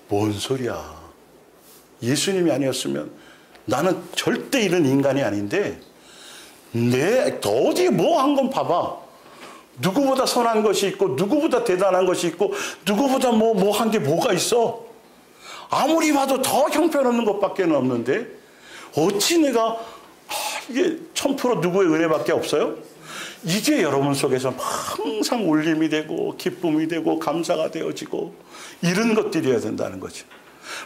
S1: 뭔 소리야. 예수님이 아니었으면 나는 절대 이런 인간이 아닌데 어디 뭐 한 건 봐봐. 누구보다 선한 것이 있고 누구보다 대단한 것이 있고 누구보다 뭐 한 게 뭐가 있어. 아무리 봐도 더 형편없는 것밖에 없는데 어찌 내가 이게 1000% 누구의 은혜밖에 없어요? 이게 여러분 속에서 항상 울림이 되고 기쁨이 되고 감사가 되어지고 이런 것들이어야 된다는 거죠.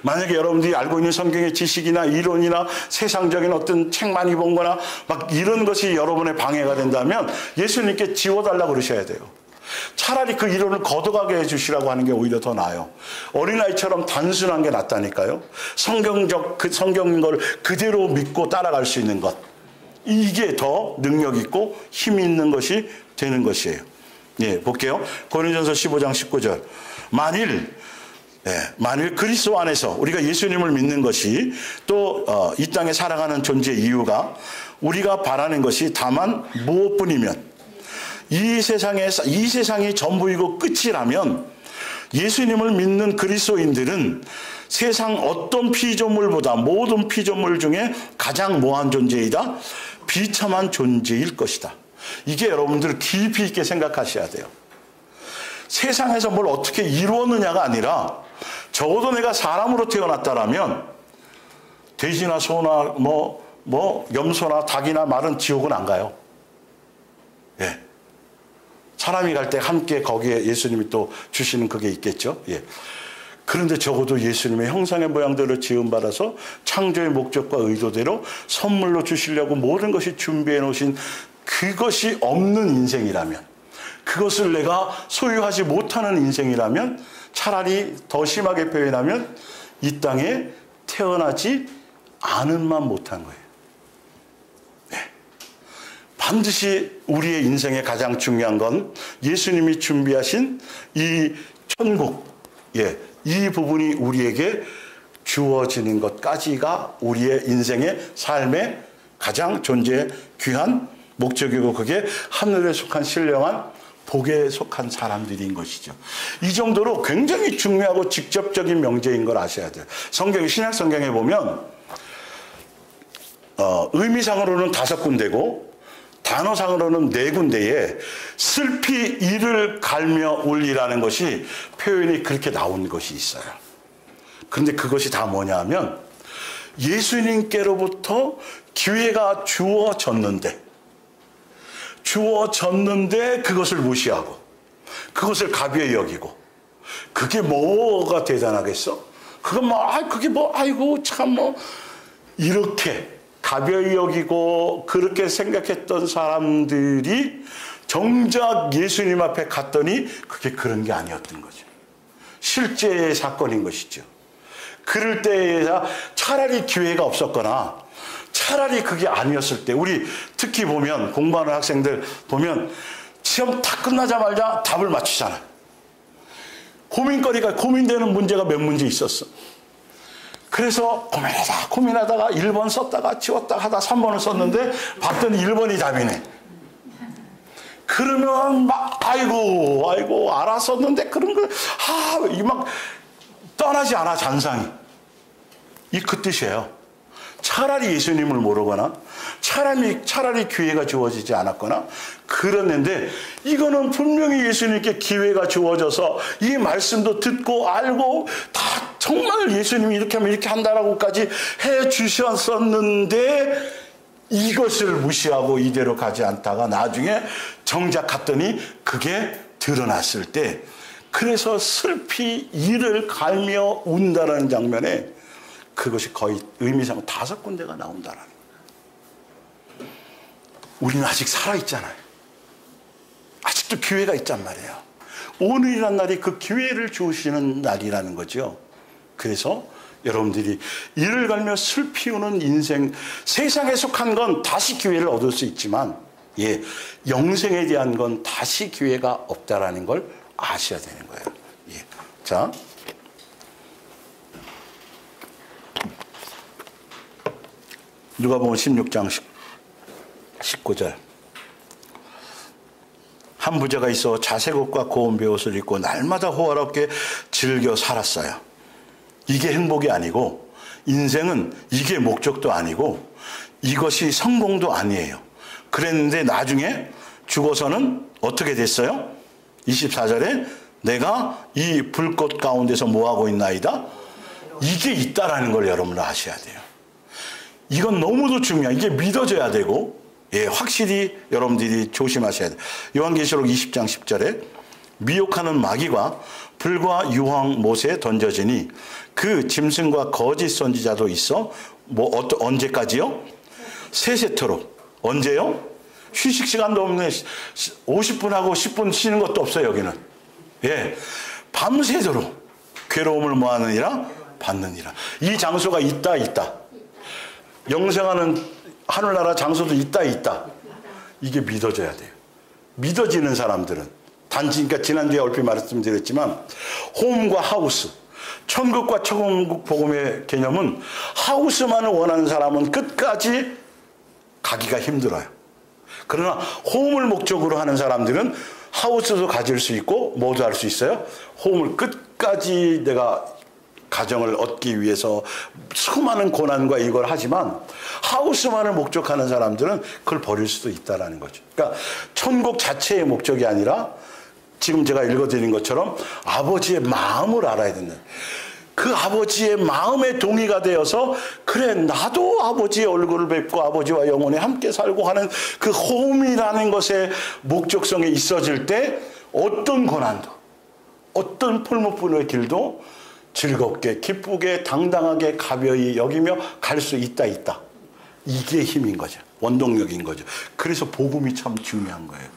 S1: 만약에 여러분들이 알고 있는 성경의 지식이나 이론이나 세상적인 어떤 책 많이 본 거나 막 이런 것이 여러분의 방해가 된다면 예수님께 지워달라고 그러셔야 돼요. 차라리 그 이론을 거둬가게 해주시라고 하는 게 오히려 더 나아요. 어린아이처럼 단순한 게 낫다니까요. 성경인 걸 그대로 믿고 따라갈 수 있는 것. 이게 더 능력 있고 힘 있는 것이 되는 것이에요. 예, 볼게요. 고린도전서 15장 19절. 만일 그리스도 안에서 우리가 예수님을 믿는 것이 또 이 땅에 살아가는 존재의 이유가 우리가 바라는 것이 다만 무엇뿐이면 이 세상이 전부이고 끝이라면 예수님을 믿는 그리스도인들은 세상 어떤 피조물보다 모든 피조물 중에 가장 뭐한 존재이다? 비참한 존재일 것이다. 이게 여러분들 깊이 있게 생각하셔야 돼요. 세상에서 뭘 어떻게 이루었느냐가 아니라 적어도 내가 사람으로 태어났다라면 돼지나 소나 염소나 닭이나 말은 지옥은 안 가요. 예. 사람이 갈 때 함께 거기에 예수님이 또 주시는 그게 있겠죠. 예. 그런데 적어도 예수님의 형상의 모양대로 지음받아서 창조의 목적과 의도대로 선물로 주시려고 모든 것이 준비해 놓으신 그것이 없는 인생이라면, 그것을 내가 소유하지 못하는 인생이라면, 차라리 더 심하게 표현하면 이 땅에 태어나지 않은만 못한 거예요. 네. 반드시 우리의 인생의 가장 중요한 건 예수님이 준비하신 이 천국, 이 부분이 우리에게 주어지는 것까지가 우리의 인생의 삶의 가장 존재의 귀한 목적이고, 그게 하늘에 속한 신령한 복에 속한 사람들인 것이죠. 이 정도로 굉장히 중요하고 직접적인 명제인 걸 아셔야 돼요. 신약 성경에 보면 의미상으로는 5군데고 단어상으로는 4군데에 슬피 이를 갈며 울리라는 것이 표현이 그렇게 나온 것이 있어요. 그런데 그것이 다 뭐냐 하면 예수님께로부터 기회가 주어졌는데 그것을 무시하고 그것을 가벼이 여기고, 그게 뭐가 대단하겠어? 아이고 참 이렇게 가벼이 여기고 그렇게 생각했던 사람들이 정작 예수님 앞에 갔더니 그게 그런 게 아니었던 거죠. 실제의 사건인 것이죠. 그럴 때에야 차라리 기회가 없었거나 차라리 그게 아니었을 때, 우리 특히 보면 공부하는 학생들 보면 시험 다 끝나자마자 답을 맞추잖아요. 고민되는 문제가 몇 문제 있었어. 그래서 고민하다가 1번 썼다가 지웠다가 하다 3번을 썼는데 봤더니 1번이 답이네. 그러면 아이고 알았었는데 그런 거 막 떠나지 않아, 잔상이. 그 뜻이에요. 차라리 예수님을 모르거나 차라리 기회가 주어지지 않았거나 그랬는데, 이거는 분명히 예수님께 기회가 주어져서 이 말씀도 듣고 알고 다 정말 예수님이 이렇게 하면 이렇게 한다라고까지 해 주셨었는데 이것을 무시하고 이대로 가지 않다가 나중에 정작 갔더니 그게 드러났을 때, 그래서 슬피 이를 갈며 운다라는 장면에 그것이 거의 의미상 5군데가 나온다라는 거예요. 우리는 아직 살아있잖아요. 아직도 기회가 있단 말이에요. 오늘이란 날이 그 기회를 주시는 날이라는 거죠. 그래서 여러분들이 이를 갈며 슬피 우는 인생, 세상에 속한 건 다시 기회를 얻을 수 있지만, 예, 영생에 대한 건 다시 기회가 없다라는 걸 아셔야 되는 거예요. 예. 자, 누가복음 16장 19절. 한 부자가 있어 자색 옷과 고운 베옷을 입고 날마다 호화롭게 즐겨 살았어요. 이게 행복이 아니고, 인생은 이게 목적도 아니고, 이것이 성공도 아니에요. 그랬는데 나중에 죽어서는 어떻게 됐어요? 24절에 내가 이 불꽃 가운데서 뭐하고 있나이다? 이게 있다라는 걸 여러분은 아셔야 돼요. 이건 너무도 중요해요. 이게 믿어져야 되고, 예, 확실히 여러분들이 조심하셔야 돼요. 요한계시록 20장 10절에 미혹하는 마귀가 불과 유황 못에 던져지니 그 짐승과 거짓 선지자도 있어. 언제까지요? 세세토록. 언제요? 휴식 시간도 없네. 50분 하고 10분 쉬는 것도 없어요, 여기는. 예. 밤새도록 괴로움을 뭐하느니라? 받느니라. 이 장소가 있다. 영생하는 하늘나라 장소도 있다. 이게 믿어져야 돼요. 믿어지는 사람들은. 단지, 그러니까 지난주에 얼핏 말씀드렸지만, 홈과 하우스, 천국과 천국 복음의 개념은 하우스만을 원하는 사람은 끝까지 가기가 힘들어요. 그러나 홈을 목적으로 하는 사람들은 하우스도 가질 수 있고 뭐도 할 수 있어요. 홈을 끝까지 내가 가정을 얻기 위해서 수많은 고난과 이걸 하지만, 하우스만을 목적하는 사람들은 그걸 버릴 수도 있다는 거죠. 그러니까 천국 자체의 목적이 아니라 지금 제가 읽어드린 것처럼 아버지의 마음을 알아야 된다. 그 아버지의 마음에 동의가 되어서, 그래 나도 아버지의 얼굴을 뵙고 아버지와 영원히 함께 살고 하는 그 홈이라는 것의 목적성에 있어질 때, 어떤 고난도, 어떤 풀무불의 길도 즐겁게 기쁘게 당당하게 가벼이 여기며 갈 수 있다. 이게 힘인 거죠. 원동력인 거죠. 그래서 복음이 참 중요한 거예요.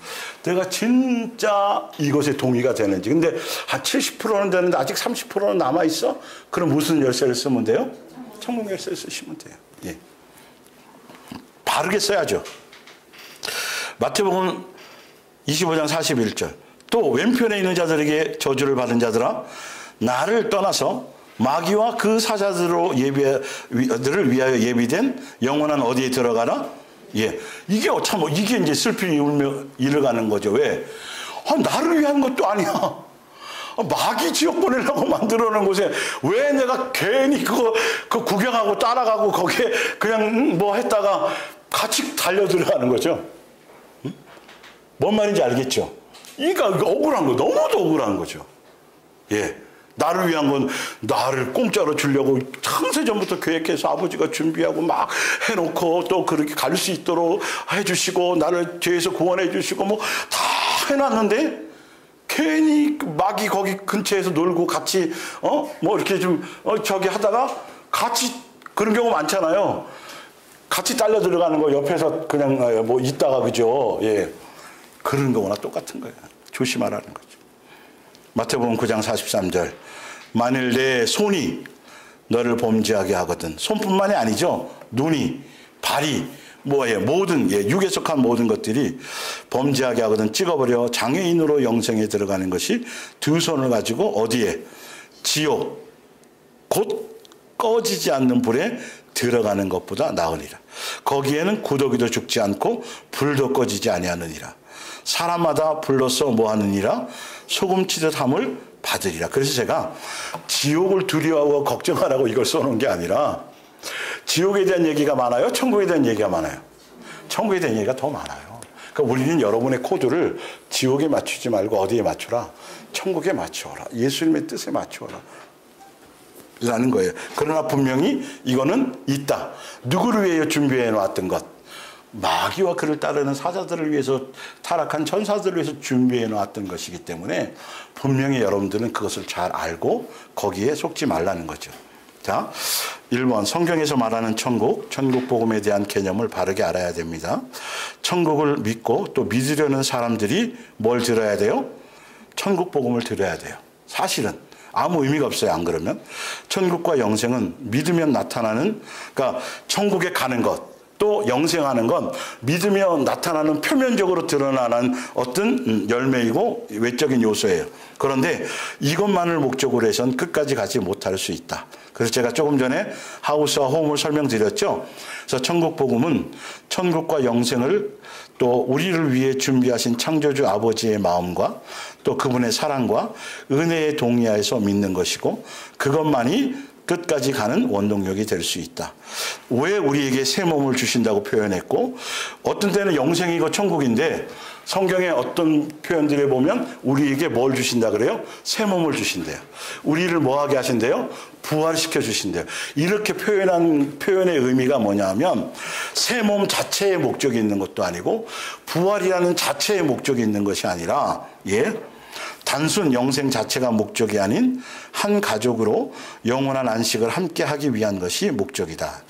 S1: 내가 진짜 이것에 동의가 되는지. 근데 한 70%는 되는데 아직 30%는 남아있어? 그럼 무슨 열쇠를 쓰면 돼요? 천국 열쇠를 쓰시면 돼요. 예. 바르게 써야죠. 마태복음 25장 41절. 또 왼편에 있는 자들에게 저주를 받은 자들아, 나를 떠나서 마귀와 그 사자들을 위하여 예비된 영원한 어디에 들어가라? 예. 이게 참, 이게 이제 슬피 울며 이를 가는 거죠. 왜? 나를 위한 것도 아니야. 마귀 지옥 보내려고 만들어 놓은 곳에 왜 내가 괜히 그거 구경하고 따라가고 거기에 그냥 뭐 했다가 같이 달려 들어가는 거죠. 응? 뭔 말인지 알겠죠? 그러니까 억울한 거, 너무도 억울한 거죠. 예. 나를 위한 건 나를 공짜로 주려고 창세전부터 계획해서 아버지가 준비하고 막 해놓고 또 그렇게 갈 수 있도록 해주시고 나를 죄에서 구원해 주시고 뭐 다 해놨는데, 괜히 마귀 거기 근처에서 놀고 같이 뭐 이렇게 좀 저기 하다가 같이, 그런 경우 많잖아요. 같이 딸려 들어가는 거 옆에서 그냥 뭐 있다가, 그죠? 예. 그런 거나 똑같은 거예요. 조심하라는 거죠. 마태복음 9장 43절. 만일 내 손이 너를 범죄하게 하거든. 손뿐만이 아니죠. 눈이, 발이, 모든, 육에 속한 모든 것들이 범죄하게 하거든 찍어버려 장애인으로 영생에 들어가는 것이 두 손을 가지고 어디에? 지옥, 곧 꺼지지 않는 불에 들어가는 것보다 나으니라. 거기에는 구더기도 죽지 않고 불도 꺼지지 아니하느니라. 사람마다 불로써 뭐하느니라? 소금치듯 함을 받으리라. 그래서 제가 지옥을 두려워하고 걱정하라고 이걸 써놓은 게 아니라, 지옥에 대한 얘기가 많아요? 천국에 대한 얘기가 많아요? 천국에 대한 얘기가 더 많아요. 그러니까 우리는 여러분의 코드를 지옥에 맞추지 말고 어디에 맞추라? 천국에 맞추어라. 예수님의 뜻에 맞추어라. 라는 거예요. 그러나 분명히 이거는 있다. 누구를 위해 준비해 놨던 것? 마귀와 그를 따르는 사자들을 위해서, 타락한 천사들을 위해서 준비해 놨던 것이기 때문에 분명히 여러분들은 그것을 잘 알고 거기에 속지 말라는 거죠. 자, 1번 성경에서 말하는 천국 복음에 대한 개념을 바르게 알아야 됩니다. 천국을 믿고 또 믿으려는 사람들이 뭘 들어야 돼요? 천국 복음을 들어야 돼요. 사실은 아무 의미가 없어요. 안 그러면 천국과 영생은 믿으면 나타나는, 그러니까 천국에 가는 것, 또 영생하는 건 믿으면 나타나는, 표면적으로 드러나는 어떤 열매이고 외적인 요소예요. 그런데 이것만을 목적으로 해서는 끝까지 가지 못할 수 있다. 그래서 제가 조금 전에 하우스와 홈을 설명드렸죠. 그래서 천국 복음은 천국과 영생을, 또 우리를 위해 준비하신 창조주 아버지의 마음과 또 그분의 사랑과 은혜에 동의하여서 믿는 것이고, 그것만이 끝까지 가는 원동력이 될 수 있다. 왜 우리에게 새 몸을 주신다고 표현했고, 어떤 때는 영생이고 천국인데 성경의 어떤 표현들에 보면 우리에게 뭘 주신다 그래요? 새 몸을 주신대요. 우리를 뭐하게 하신대요? 부활시켜 주신대요. 이렇게 표현한 표현의 의미가 뭐냐면, 새 몸 자체의 목적이 있는 것도 아니고 부활이라는 자체의 목적이 있는 것이 아니라, 단순 영생 자체가 목적이 아닌 한 가족으로 영원한 안식을 함께 하기 위한 것이 목적이다.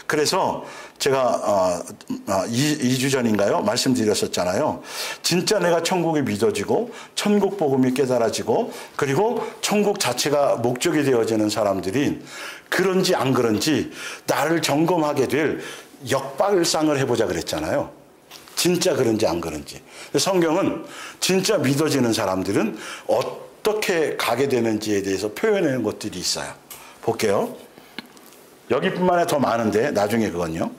S1: 그래서 제가 2주 전인가요? 말씀드렸었잖아요. 진짜 내가 천국이 믿어지고 천국 복음이 깨달아지고 그리고 천국 자체가 목적이 되어지는 사람들이 그런지 안 그런지 나를 점검하게 될 역발상을 해보자 그랬잖아요. 진짜 그런지 안 그런지. 성경은 진짜 믿어지는 사람들은 어떻게 가게 되는지에 대해서 표현하는 것들이 있어요. 볼게요. 여기뿐만 아니라 더 많은데 나중에 그건요.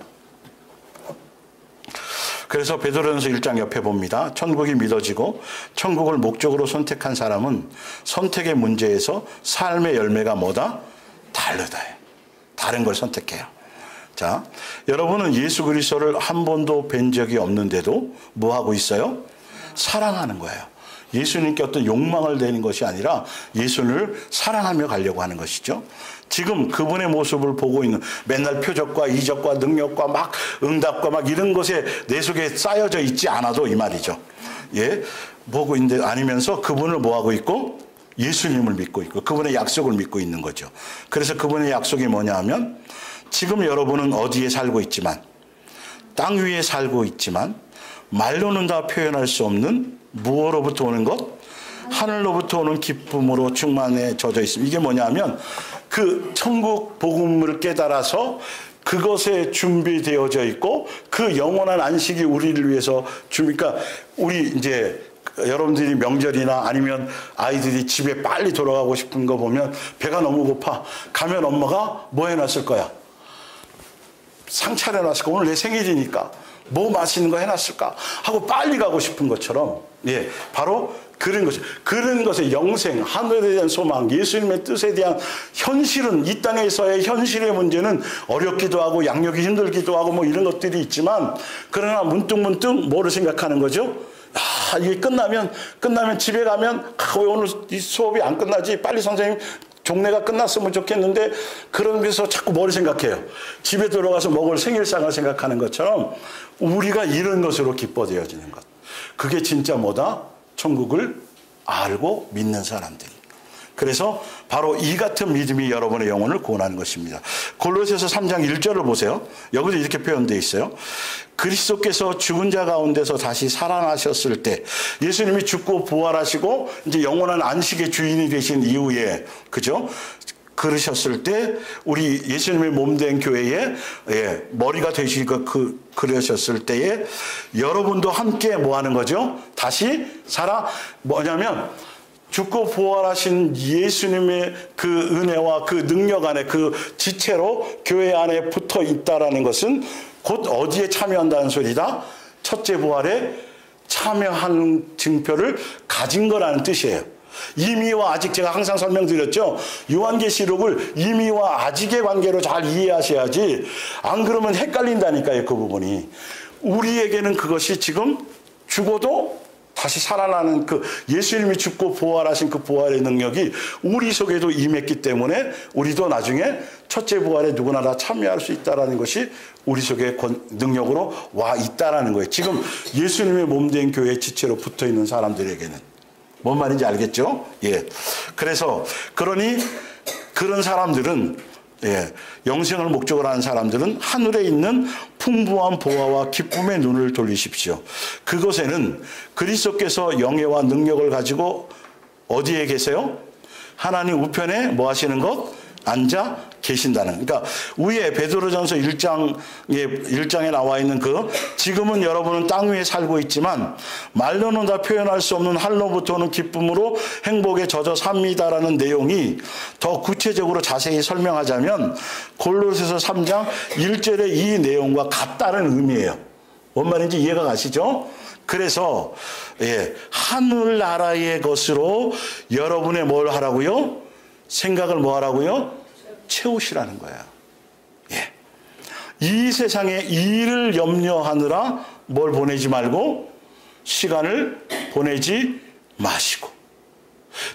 S1: 그래서 베드로전서 1장 옆에 봅니다. 천국이 믿어지고 천국을 목적으로 선택한 사람은 선택의 문제에서 삶의 열매가 뭐다? 다르다. 다른 걸 선택해요. 자, 여러분은 예수 그리스도를 한 번도 뵌 적이 없는데도 뭐 하고 있어요? 사랑하는 거예요. 예수님께 어떤 욕망을 내는 것이 아니라 예수님을 사랑하며 가려고 하는 것이죠. 지금 그분의 모습을 보고 있는, 맨날 표적과 이적과 능력과 막 응답과 막 이런 것에 내 속에 쌓여져 있지 않아도 이 말이죠. 보고 있는데 아니면서 그분을 뭐 하고 있고? 예수님을 믿고 있고 그분의 약속을 믿고 있는 거죠. 그래서 그분의 약속이 뭐냐 하면, 지금 여러분은 어디에 살고 있지만, 땅 위에 살고 있지만 말로는 다 표현할 수 없는 무엇로부터 오는 것? 하늘로부터 오는 기쁨으로 충만해 젖어 있습니다. 이게 뭐냐면 그 천국 복음을 깨달아서 그것에 준비되어져 있고 그 영원한 안식이 우리를 위해서 그러니까 우리 이제 여러분들이 명절이나 아니면 아이들이 집에 빨리 돌아가고 싶은 거 보면 배가 너무 고파. 가면 엄마가 뭐 해놨을 거야? 상 차려놨을까? 오늘 내 생일이니까 뭐 맛있는 거 해놨을까? 하고 빨리 가고 싶은 것처럼, 바로 그런 것이, 그런 것의 영생, 하늘에 대한 소망, 예수님의 뜻에 대한 현실은, 이 땅에서의 현실의 문제는 어렵기도 하고 양육이 힘들기도 하고 뭐 이런 것들이 있지만, 그러나 문득문득 뭐를 생각하는 거죠? 이게 끝나면 집에 가면 왜 오늘 이 수업이 안 끝나지? 빨리 선생님 종례가 끝났으면 좋겠는데, 그러면서 자꾸 뭘 생각해요? 집에 들어가서 먹을 생일상을 생각하는 것처럼 우리가 이런 것으로 기뻐되어지는 것. 그게 진짜 뭐다? 천국을 알고 믿는 사람들이. 그래서 바로 이 같은 믿음이 여러분의 영혼을 구원하는 것입니다. 골로새서 3장 1절을 보세요. 여기도 이렇게 표현되어 있어요. 그리스도께서 죽은 자 가운데서 다시 살아나셨을 때, 예수님이 죽고 부활하시고 이제 영원한 안식의 주인이 되신 이후에, 그죠? 그러셨을 때 우리 예수님의 몸된 교회에 머리가 되시고 그러셨을 때에 여러분도 함께 뭐 하는 거죠? 다시 뭐냐면 죽고 부활하신 예수님의 그 은혜와 그 능력 안에, 그 지체로 교회 안에 붙어 있다라는 것은 곧 어디에 참여한다는 소리다? 첫째 부활에 참여한 증표를 가진 거라는 뜻이에요. 이미와 아직, 제가 항상 설명드렸죠. 요한계시록을 이미와 아직의 관계로 잘 이해하셔야지, 안 그러면 헷갈린다니까요, 그 부분이. 우리에게는 그것이 지금 죽어도 다시 살아나는 그 예수님이 죽고 부활하신 그 부활의 능력이 우리 속에도 임했기 때문에 우리도 나중에 첫째 부활에 누구나 다 참여할 수 있다는 것이 우리 속에 능력으로 와 있다는 거예요. 지금 예수님의 몸된 교회 지체로 붙어 있는 사람들에게는. 뭔 말인지 알겠죠? 예. 그래서 그러니 그런 사람들은 영생을 목적으로 하는 사람들은 하늘에 있는 풍부한 보화와 기쁨의 눈을 돌리십시오. 그곳에는 그리스도께서 영예와 능력을 가지고 어디에 계세요? 하나님 우편에 뭐 하시는 것? 앉아 계신다는. 그러니까 위에 베드로전서 1장에 나와 있는 그 지금은 여러분은 땅 위에 살고 있지만 말로는 다 표현할 수 없는 하늘로부터 오는 기쁨으로 행복에 젖어 삽니다라는 내용이 더 구체적으로 자세히 설명하자면 골로새서 3장 1절의 이 내용과 같다는 의미예요. 뭔 말인지 이해가 가시죠? 그래서 하늘나라의 것으로 여러분의 뭘 하라고요? 생각을 뭐 하라고요? 채우시라는 거예요. 예. 이 세상에 일을 염려하느라 뭘 보내지 말고 시간을 보내지 마시고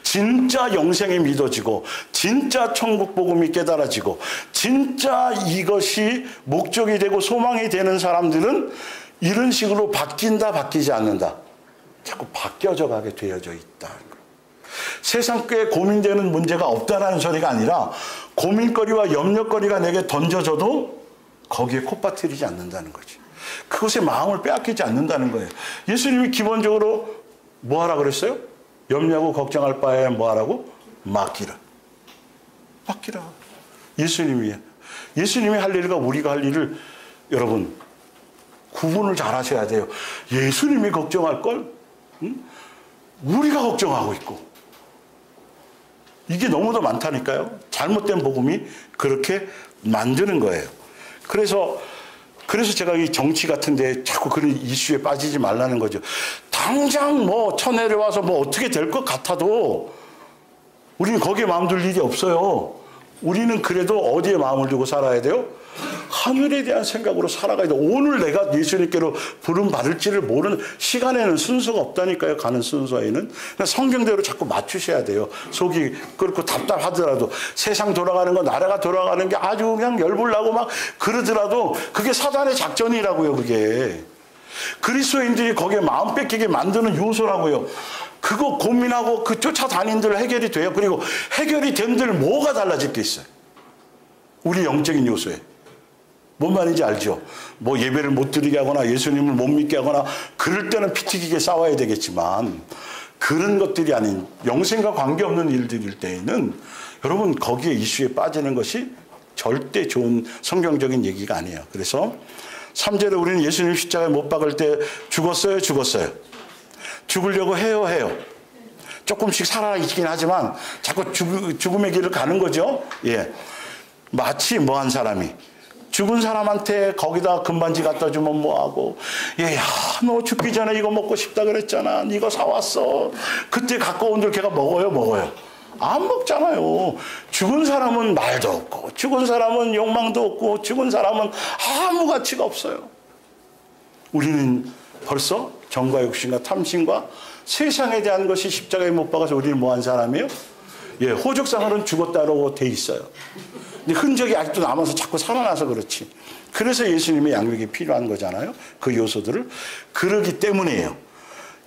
S1: 진짜 영생이 믿어지고 진짜 천국 복음이 깨달아지고 진짜 이것이 목적이 되고 소망이 되는 사람들은 이런 식으로 바뀐다 바뀌지 않는다. 자꾸 바뀌어져 가게 되어져 있다. 세상 꽤 고민되는 문제가 없다는 소리가 아니라 고민거리와 염려거리가 내게 던져져도 거기에 콧바트리지 않는다는 거지. 그것에 마음을 빼앗기지 않는다는 거예요. 예수님이 기본적으로 뭐 하라 그랬어요? 염려하고 걱정할 바에 뭐 하라고? 맡기라. 맡기라. 예수님이 할 일과 우리가 할 일을 여러분 구분을 잘 하셔야 돼요. 예수님이 걱정할 걸 우리가 걱정하고 있고 이게 너무도 많다니까요. 잘못된 복음이 그렇게 만드는 거예요. 그래서 제가 이 정치 같은데 자꾸 그런 이슈에 빠지지 말라는 거죠. 당장 뭐 쳐내려와서 뭐 어떻게 될 것 같아도 우리는 거기에 마음 둘 일이 없어요. 우리는 그래도 어디에 마음을 두고 살아야 돼요? 하늘에 대한 생각으로 살아가야 돼요. 오늘 내가 예수님께로 부름 받을지를 모르는 시간에는 순서가 없다니까요. 가는 순서에는. 성경대로 자꾸 맞추셔야 돼요. 속이 그렇고 답답하더라도 세상 돌아가는 거 나라가 돌아가는 게 아주 그냥 열불나고 막 그러더라도 그게 사단의 작전이라고요. 그게. 그리스도인들이 거기에 마음 뺏기게 만드는 요소라고요. 그거 고민하고 그 쫓아다닌들 해결이 돼요. 그리고 해결이 된들 뭐가 달라질 게 있어요. 우리 영적인 요소에. 뭔 말인지 알죠? 뭐 예배를 못 드리게 하거나 예수님을 못 믿게 하거나 그럴 때는 피 튀기게 싸워야 되겠지만 그런 것들이 아닌 영생과 관계없는 일들일 때에는 여러분 거기에 이슈에 빠지는 것이 절대 좋은 성경적인 얘기가 아니에요. 그래서 3절에 우리는 예수님 십자가에 못 박을 때 죽었어요? 죽으려고 해요? 조금씩 살아있긴 하지만 자꾸 죽음의 길을 가는 거죠. 예. 마치 뭐한 사람이 죽은 사람한테 거기다 금반지 갖다 주면 뭐하고 얘야 너 죽기 전에 이거 먹고 싶다 그랬잖아. 이거 사왔어. 그때 갖고 온들 걔가 먹어요? 안 먹잖아요. 죽은 사람은 말도 없고 죽은 사람은 욕망도 없고 죽은 사람은 아무 가치가 없어요. 우리는 벌써 정과 욕심과 탐심과 세상에 대한 것이 십자가에 못 박아서 우리는 뭐한 사람이에요? 예, 호적상으로는 죽었다라고 돼 있어요. 근데 흔적이 아직도 남아서 자꾸 살아나서 그렇지. 그래서 예수님의 양육이 필요한 거잖아요. 그 요소들을. 그러기 때문이에요.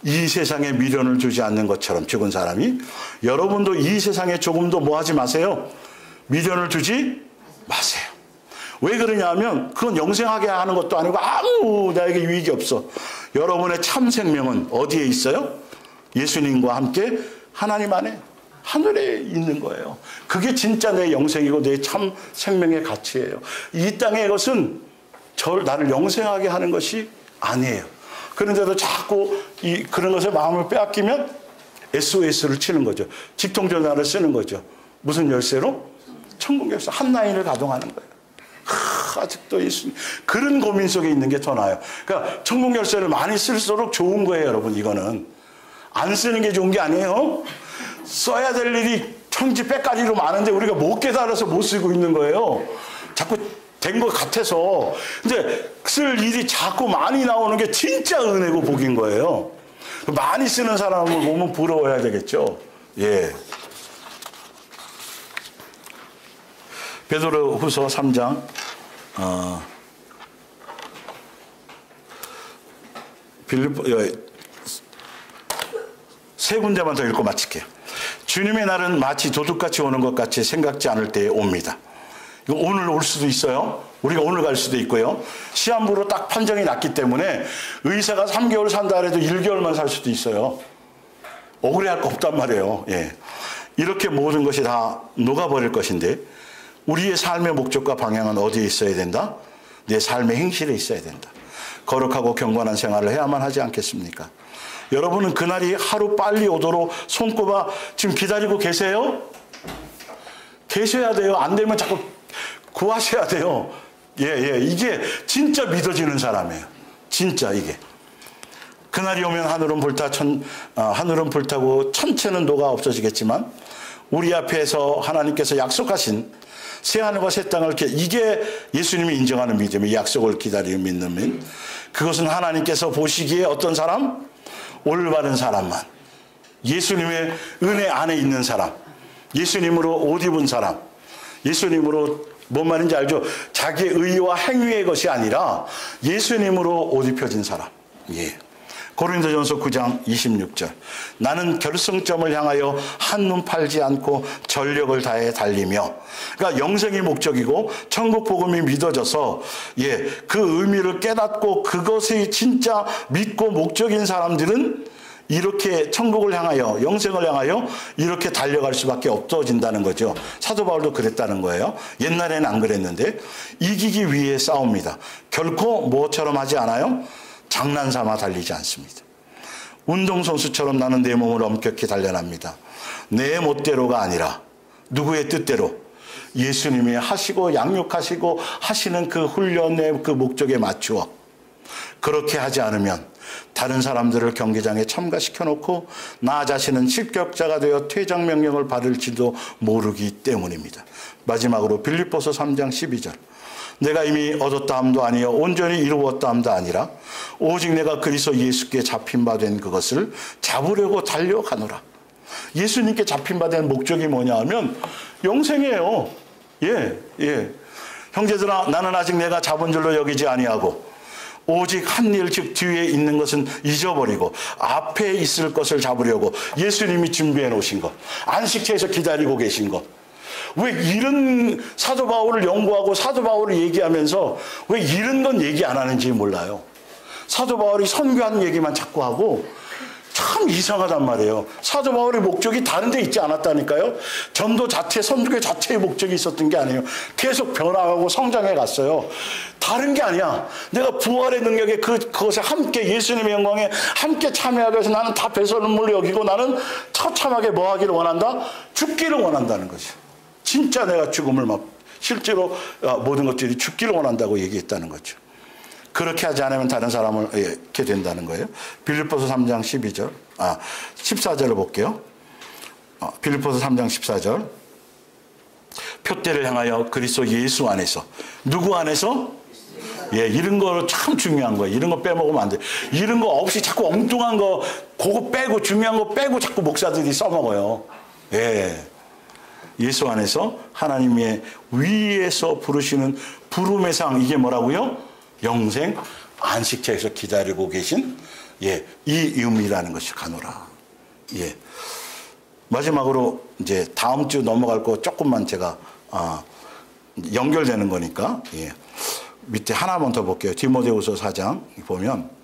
S1: 이 세상에 미련을 주지 않는 것처럼 죽은 사람이 여러분도 이 세상에 조금도 뭐 하지 마세요. 미련을 주지 마세요. 왜 그러냐 하면 그건 영생하게 하는 것도 아니고 아무 나에게 유익이 없어. 여러분의 참 생명은 어디에 있어요? 예수님과 함께 하나님 안에 하늘에 있는 거예요. 그게 진짜 내 영생이고 내 참 생명의 가치예요. 이 땅의 것은 나를 영생하게 하는 것이 아니에요. 그런데도 자꾸 그런 것에 마음을 빼앗기면 SOS를 치는 거죠. 직통전화를 쓰는 거죠. 무슨 열쇠로? 천국 열쇠. 한 라인을 가동하는 거예요. 아직도 예수님. 그런 고민 속에 있는 게 더 나아요. 그러니까 천국 열쇠를 많이 쓸수록 좋은 거예요, 여러분. 이거는. 안 쓰는 게 좋은 게 아니에요. 써야 될 일이 천지백가지로 많은데 우리가 못 깨달아서 못 쓰고 있는 거예요. 자꾸 된 것 같아서. 근데 쓸 일이 자꾸 많이 나오는 게 진짜 은혜고 복인 거예요. 많이 쓰는 사람을 보면 부러워야 되겠죠. 예. 베드로후서 3장 세 군데만 더 읽고 마칠게요. 주님의 날은 마치 도둑같이 오는 것 같이 생각지 않을 때에 옵니다. 이거 오늘 올 수도 있어요. 우리가 오늘 갈 수도 있고요. 시한부로 딱 판정이 났기 때문에 의사가 3개월 산다 해도 1개월만 살 수도 있어요. 억울해할 거 없단 말이에요. 예. 이렇게 모든 것이 다 녹아버릴 것인데 우리의 삶의 목적과 방향은 어디에 있어야 된다? 내 삶의 행실에 있어야 된다. 거룩하고 경건한 생활을 해야만 하지 않겠습니까? 여러분은 그날이 하루 빨리 오도록 손꼽아 지금 기다리고 계세요? 계셔야 돼요. 안 되면 자꾸 구하셔야 돼요. 예. 이게 진짜 믿어지는 사람이에요. 진짜 이게. 그날이 오면 하늘은 불타고 천체는 녹아 없어지겠지만 우리 앞에서 하나님께서 약속하신 새하늘과 새 땅을 이게 예수님이 인정하는 믿음이 약속을 기다리는 믿는 그것은 하나님께서 보시기에 어떤 사람? 올바른 사람만. 예수님의 은혜 안에 있는 사람. 예수님으로 옷 입은 사람. 예수님으로 뭔 말인지 알죠? 자기의 의와 행위의 것이 아니라 예수님으로 옷 입혀진 사람. 예. 고린도전서 9장 26절. 나는 결승점을 향하여 한눈 팔지 않고 전력을 다해 달리며. 그러니까 영생이 목적이고 천국 복음이 믿어져서 그 의미를 깨닫고 그것이 진짜 믿고 목적인 사람들은 이렇게 천국을 향하여 영생을 향하여 이렇게 달려갈 수밖에 없어진다는 거죠. 사도 바울도 그랬다는 거예요. 옛날에는 안 그랬는데 이기기 위해 싸웁니다. 결코 뭐처럼 하지 않아요? 장난삼아 달리지 않습니다. 운동선수처럼 나는 내 몸을 엄격히 단련합니다. 내 멋대로가 아니라 누구의 뜻대로 예수님이 하시고 양육하시고 하시는 그 훈련의 그 목적에 맞추어 그렇게 하지 않으면 다른 사람들을 경기장에 참가시켜 놓고 나 자신은 실격자가 되어 퇴장 명령을 받을지도 모르기 때문입니다. 마지막으로 빌립보서 3장 12절. 내가 이미 얻었다 함도 아니요 온전히 이루었다 함도 아니라 오직 내가 그리스도 예수께 잡힌 바 된 그것을 잡으려고 달려가노라. 예수님께 잡힌 바 된 목적이 뭐냐 하면 영생이에요. 예. 형제들아 나는 아직 내가 잡은 줄로 여기지 아니하고 오직 한 일 즉 뒤에 있는 것은 잊어버리고 앞에 있을 것을 잡으려고 예수님이 준비해 놓으신 것, 안식처에서 기다리고 계신 것. 왜 이런 사도 바울을 연구하고 사도 바울을 얘기하면서 왜 이런 건 얘기 안 하는지 몰라요. 사도 바울이 선교하는 얘기만 자꾸 하고 참 이상하단 말이에요. 사도 바울의 목적이 다른 데 있지 않았다니까요. 전도 자체, 선교 자체의 목적이 있었던 게 아니에요. 계속 변화하고 성장해 갔어요. 다른 게 아니야. 내가 부활의 능력에 그것에 함께 예수님의 영광에 함께 참여하기 위해서 나는 다 배설물로 여기고 나는 처참하게 뭐 하기를 원한다? 죽기를 원한다는 거지. 진짜 내가 죽음을 실제로 모든 것들이 죽기를 원한다고 얘기했다는 거죠. 그렇게 하지 않으면 다른 사람을 잃게 된다는 거예요. 빌립보서 3장 14절을 볼게요. 빌립보서 3장 14절. 표대를 향하여 그리스도 예수 안에서. 누구 안에서? 이런 거 참 중요한 거예요. 이런 거 빼먹으면 안 돼. 이런 거 없이 자꾸 엉뚱한 거, 그거 빼고, 중요한 거 빼고 자꾸 목사들이 써먹어요. 예수 안에서 하나님의 위에서 부르시는 부름의 상, 이게 뭐라고요? 영생, 안식처에서 기다리고 계신 이 의미라는 것이 가노라. 마지막으로 이제 다음 주 넘어갈 거 조금만 제가 연결되는 거니까 밑에 하나만 더 볼게요. 디모데후서 4장 보면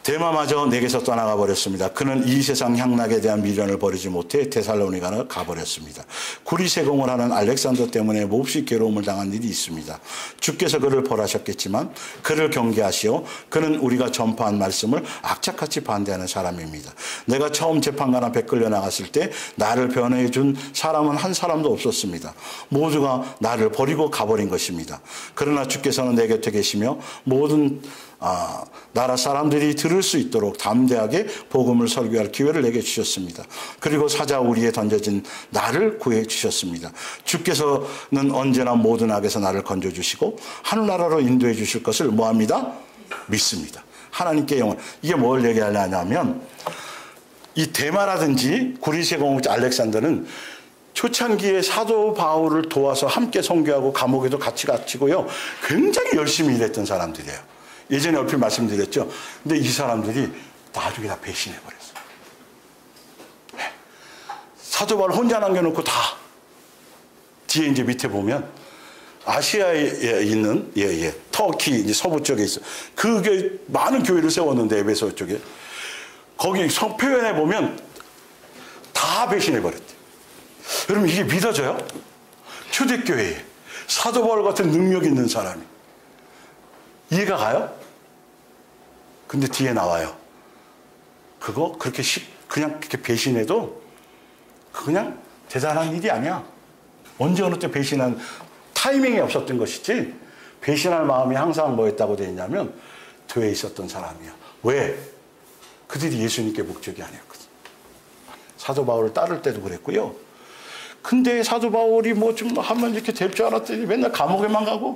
S1: 데마마저 내게서 떠나가 버렸습니다. 그는 이 세상 향락에 대한 미련을 버리지 못해 데살로니가로 가버렸습니다. 구리세공을 하는 알렉산더 때문에 몹시 괴로움을 당한 일이 있습니다. 주께서 그를 벌하셨겠지만 그를 경계하시오. 그는 우리가 전파한 말씀을 악착같이 반대하는 사람입니다. 내가 처음 재판관 앞에 끌려 나갔을 때 나를 변호해 준 사람은 한 사람도 없었습니다. 모두가 나를 버리고 가버린 것입니다. 그러나 주께서는 내 곁에 계시며 모든 나라 사람들이 들을 수 있도록 담대하게 복음을 설교할 기회를 내게 주셨습니다. 그리고 사자 우리에 던져진 나를 구해 주셨습니다. 주께서는 언제나 모든 악에서 나를 건져주시고 하늘나라로 인도해 주실 것을 뭐합니다? 믿습니다. 하나님께 영원. 이게 뭘 얘기하려냐면 이 대마라든지 구리시아 공국자 알렉산더는 초창기에 사도 바울을 도와서 함께 선교하고 감옥에도 같이 갇히고요. 굉장히 열심히 일했던 사람들이에요. 예전에 얼핏 말씀드렸죠. 근데 이 사람들이 나중에 다 배신해버렸어요. 네. 사도 바울 혼자 남겨놓고 다 뒤에 이제 밑에 보면 아시아에 있는 터키 이제 서부 쪽에 있어. 그게 많은 교회를 세웠는데 에베소 쪽에 거기 표현해 보면 다 배신해 버렸대. 여러분 이게 믿어져요? 초대교회에 사도 바울 같은 능력 있는 사람이 이해가 가요? 근데 뒤에 나와요. 그거 그렇게 그냥 그렇게 배신해도 그냥 대단한 일이 아니야. 언제 어느 때 배신한 타이밍이 없었던 것이지 배신할 마음이 항상 뭐였다고 되어 있냐면 교회에 있었던 사람이야. 왜? 그들이 예수님께 목적이 아니었거든. 사도 바울을 따를 때도 그랬고요. 근데 사도 바울이 뭐 좀 하면 이렇게 될 줄 알았더니 맨날 감옥에만 가고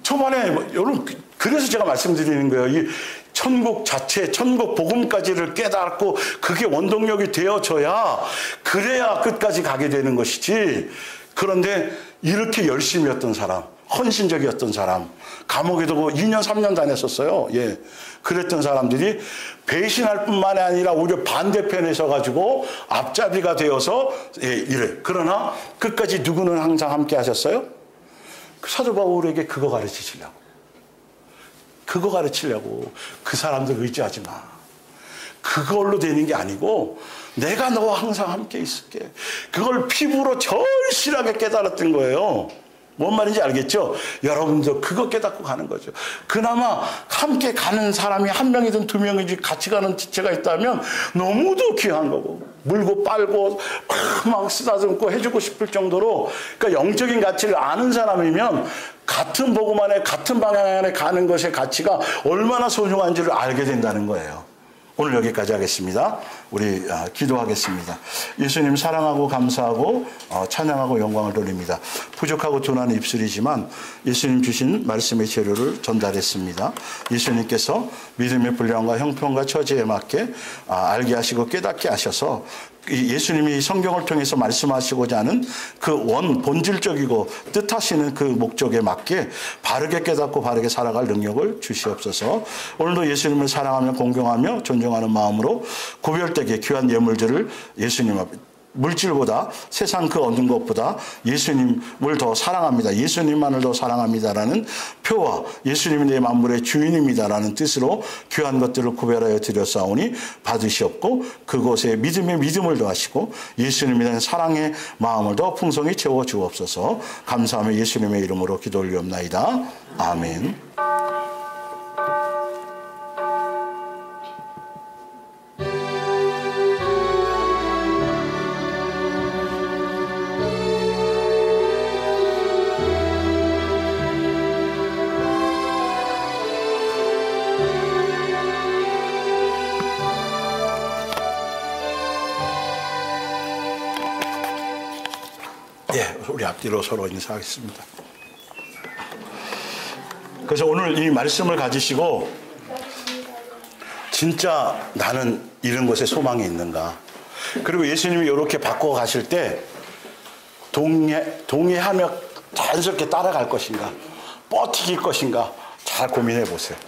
S1: 초반에 여러분 그래서 제가 말씀드리는 거예요. 이 천국 자체, 천국 복음까지를 깨닫고 그게 원동력이 되어져야 그래야 끝까지 가게 되는 것이지. 그런데 이렇게 열심히 했던 사람, 헌신적이었던 사람, 감옥에도 2년, 3년 다녔었어요. 예. 그랬던 사람들이 배신할 뿐만이 아니라 오히려 반대편에 서가지고 앞잡이가 되어서 이래. 그러나 끝까지 누구는 항상 함께 하셨어요? 사도 바울에게 그거 가르치시려고. 그거 가르치려고. 그 사람들 의지하지 마. 그걸로 되는 게 아니고 내가 너와 항상 함께 있을게. 그걸 피부로 절실하게 깨달았던 거예요. 뭔 말인지 알겠죠? 여러분도 그거 깨닫고 가는 거죠. 그나마 함께 가는 사람이 한 명이든 두 명이든 같이 가는 지체가 있다면 너무도 귀한 거고 물고 빨고 막 쓰다듬고 해주고 싶을 정도로 그러니까 영적인 가치를 아는 사람이면 같은 복음 안에 같은 방향 안에 가는 것의 가치가 얼마나 소중한지를 알게 된다는 거예요. 오늘 여기까지 하겠습니다. 우리 기도하겠습니다. 예수님 사랑하고 감사하고 찬양하고 영광을 돌립니다. 부족하고 둔한 입술이지만 예수님 주신 말씀의 재료를 전달했습니다. 예수님께서 믿음의 분량과 형편과 처지에 맞게 알게 하시고 깨닫게 하셔서 예수님이 성경을 통해서 말씀하시고자 하는 그 본질적이고 뜻하시는 그 목적에 맞게 바르게 깨닫고 바르게 살아갈 능력을 주시옵소서. 오늘도 예수님을 사랑하며 공경하며 존중하는 마음으로 구별되게 귀한 예물들을 예수님 앞에 물질보다 세상 그 얻는 것보다 예수님을 더 사랑합니다. 예수님만을 더 사랑합니다라는 표와 예수님이 내 만물의 주인입니다라는 뜻으로 귀한 것들을 구별하여 드렸사오니 받으시옵고 그곳에 믿음의 믿음을 더하시고 예수님에 대한 사랑의 마음을 더 풍성히 채워 주옵소서. 감사하며 예수님의 이름으로 기도 올리옵나이다. 아멘. 우리 앞뒤로 서로 인사하겠습니다. 그래서 오늘 이 말씀을 가지시고 진짜 나는 이런 것에 소망이 있는가. 그리고 예수님이 이렇게 바꿔 가실 때 동의하며 자연스럽게 따라갈 것인가, 버티길 것인가 잘 고민해 보세요.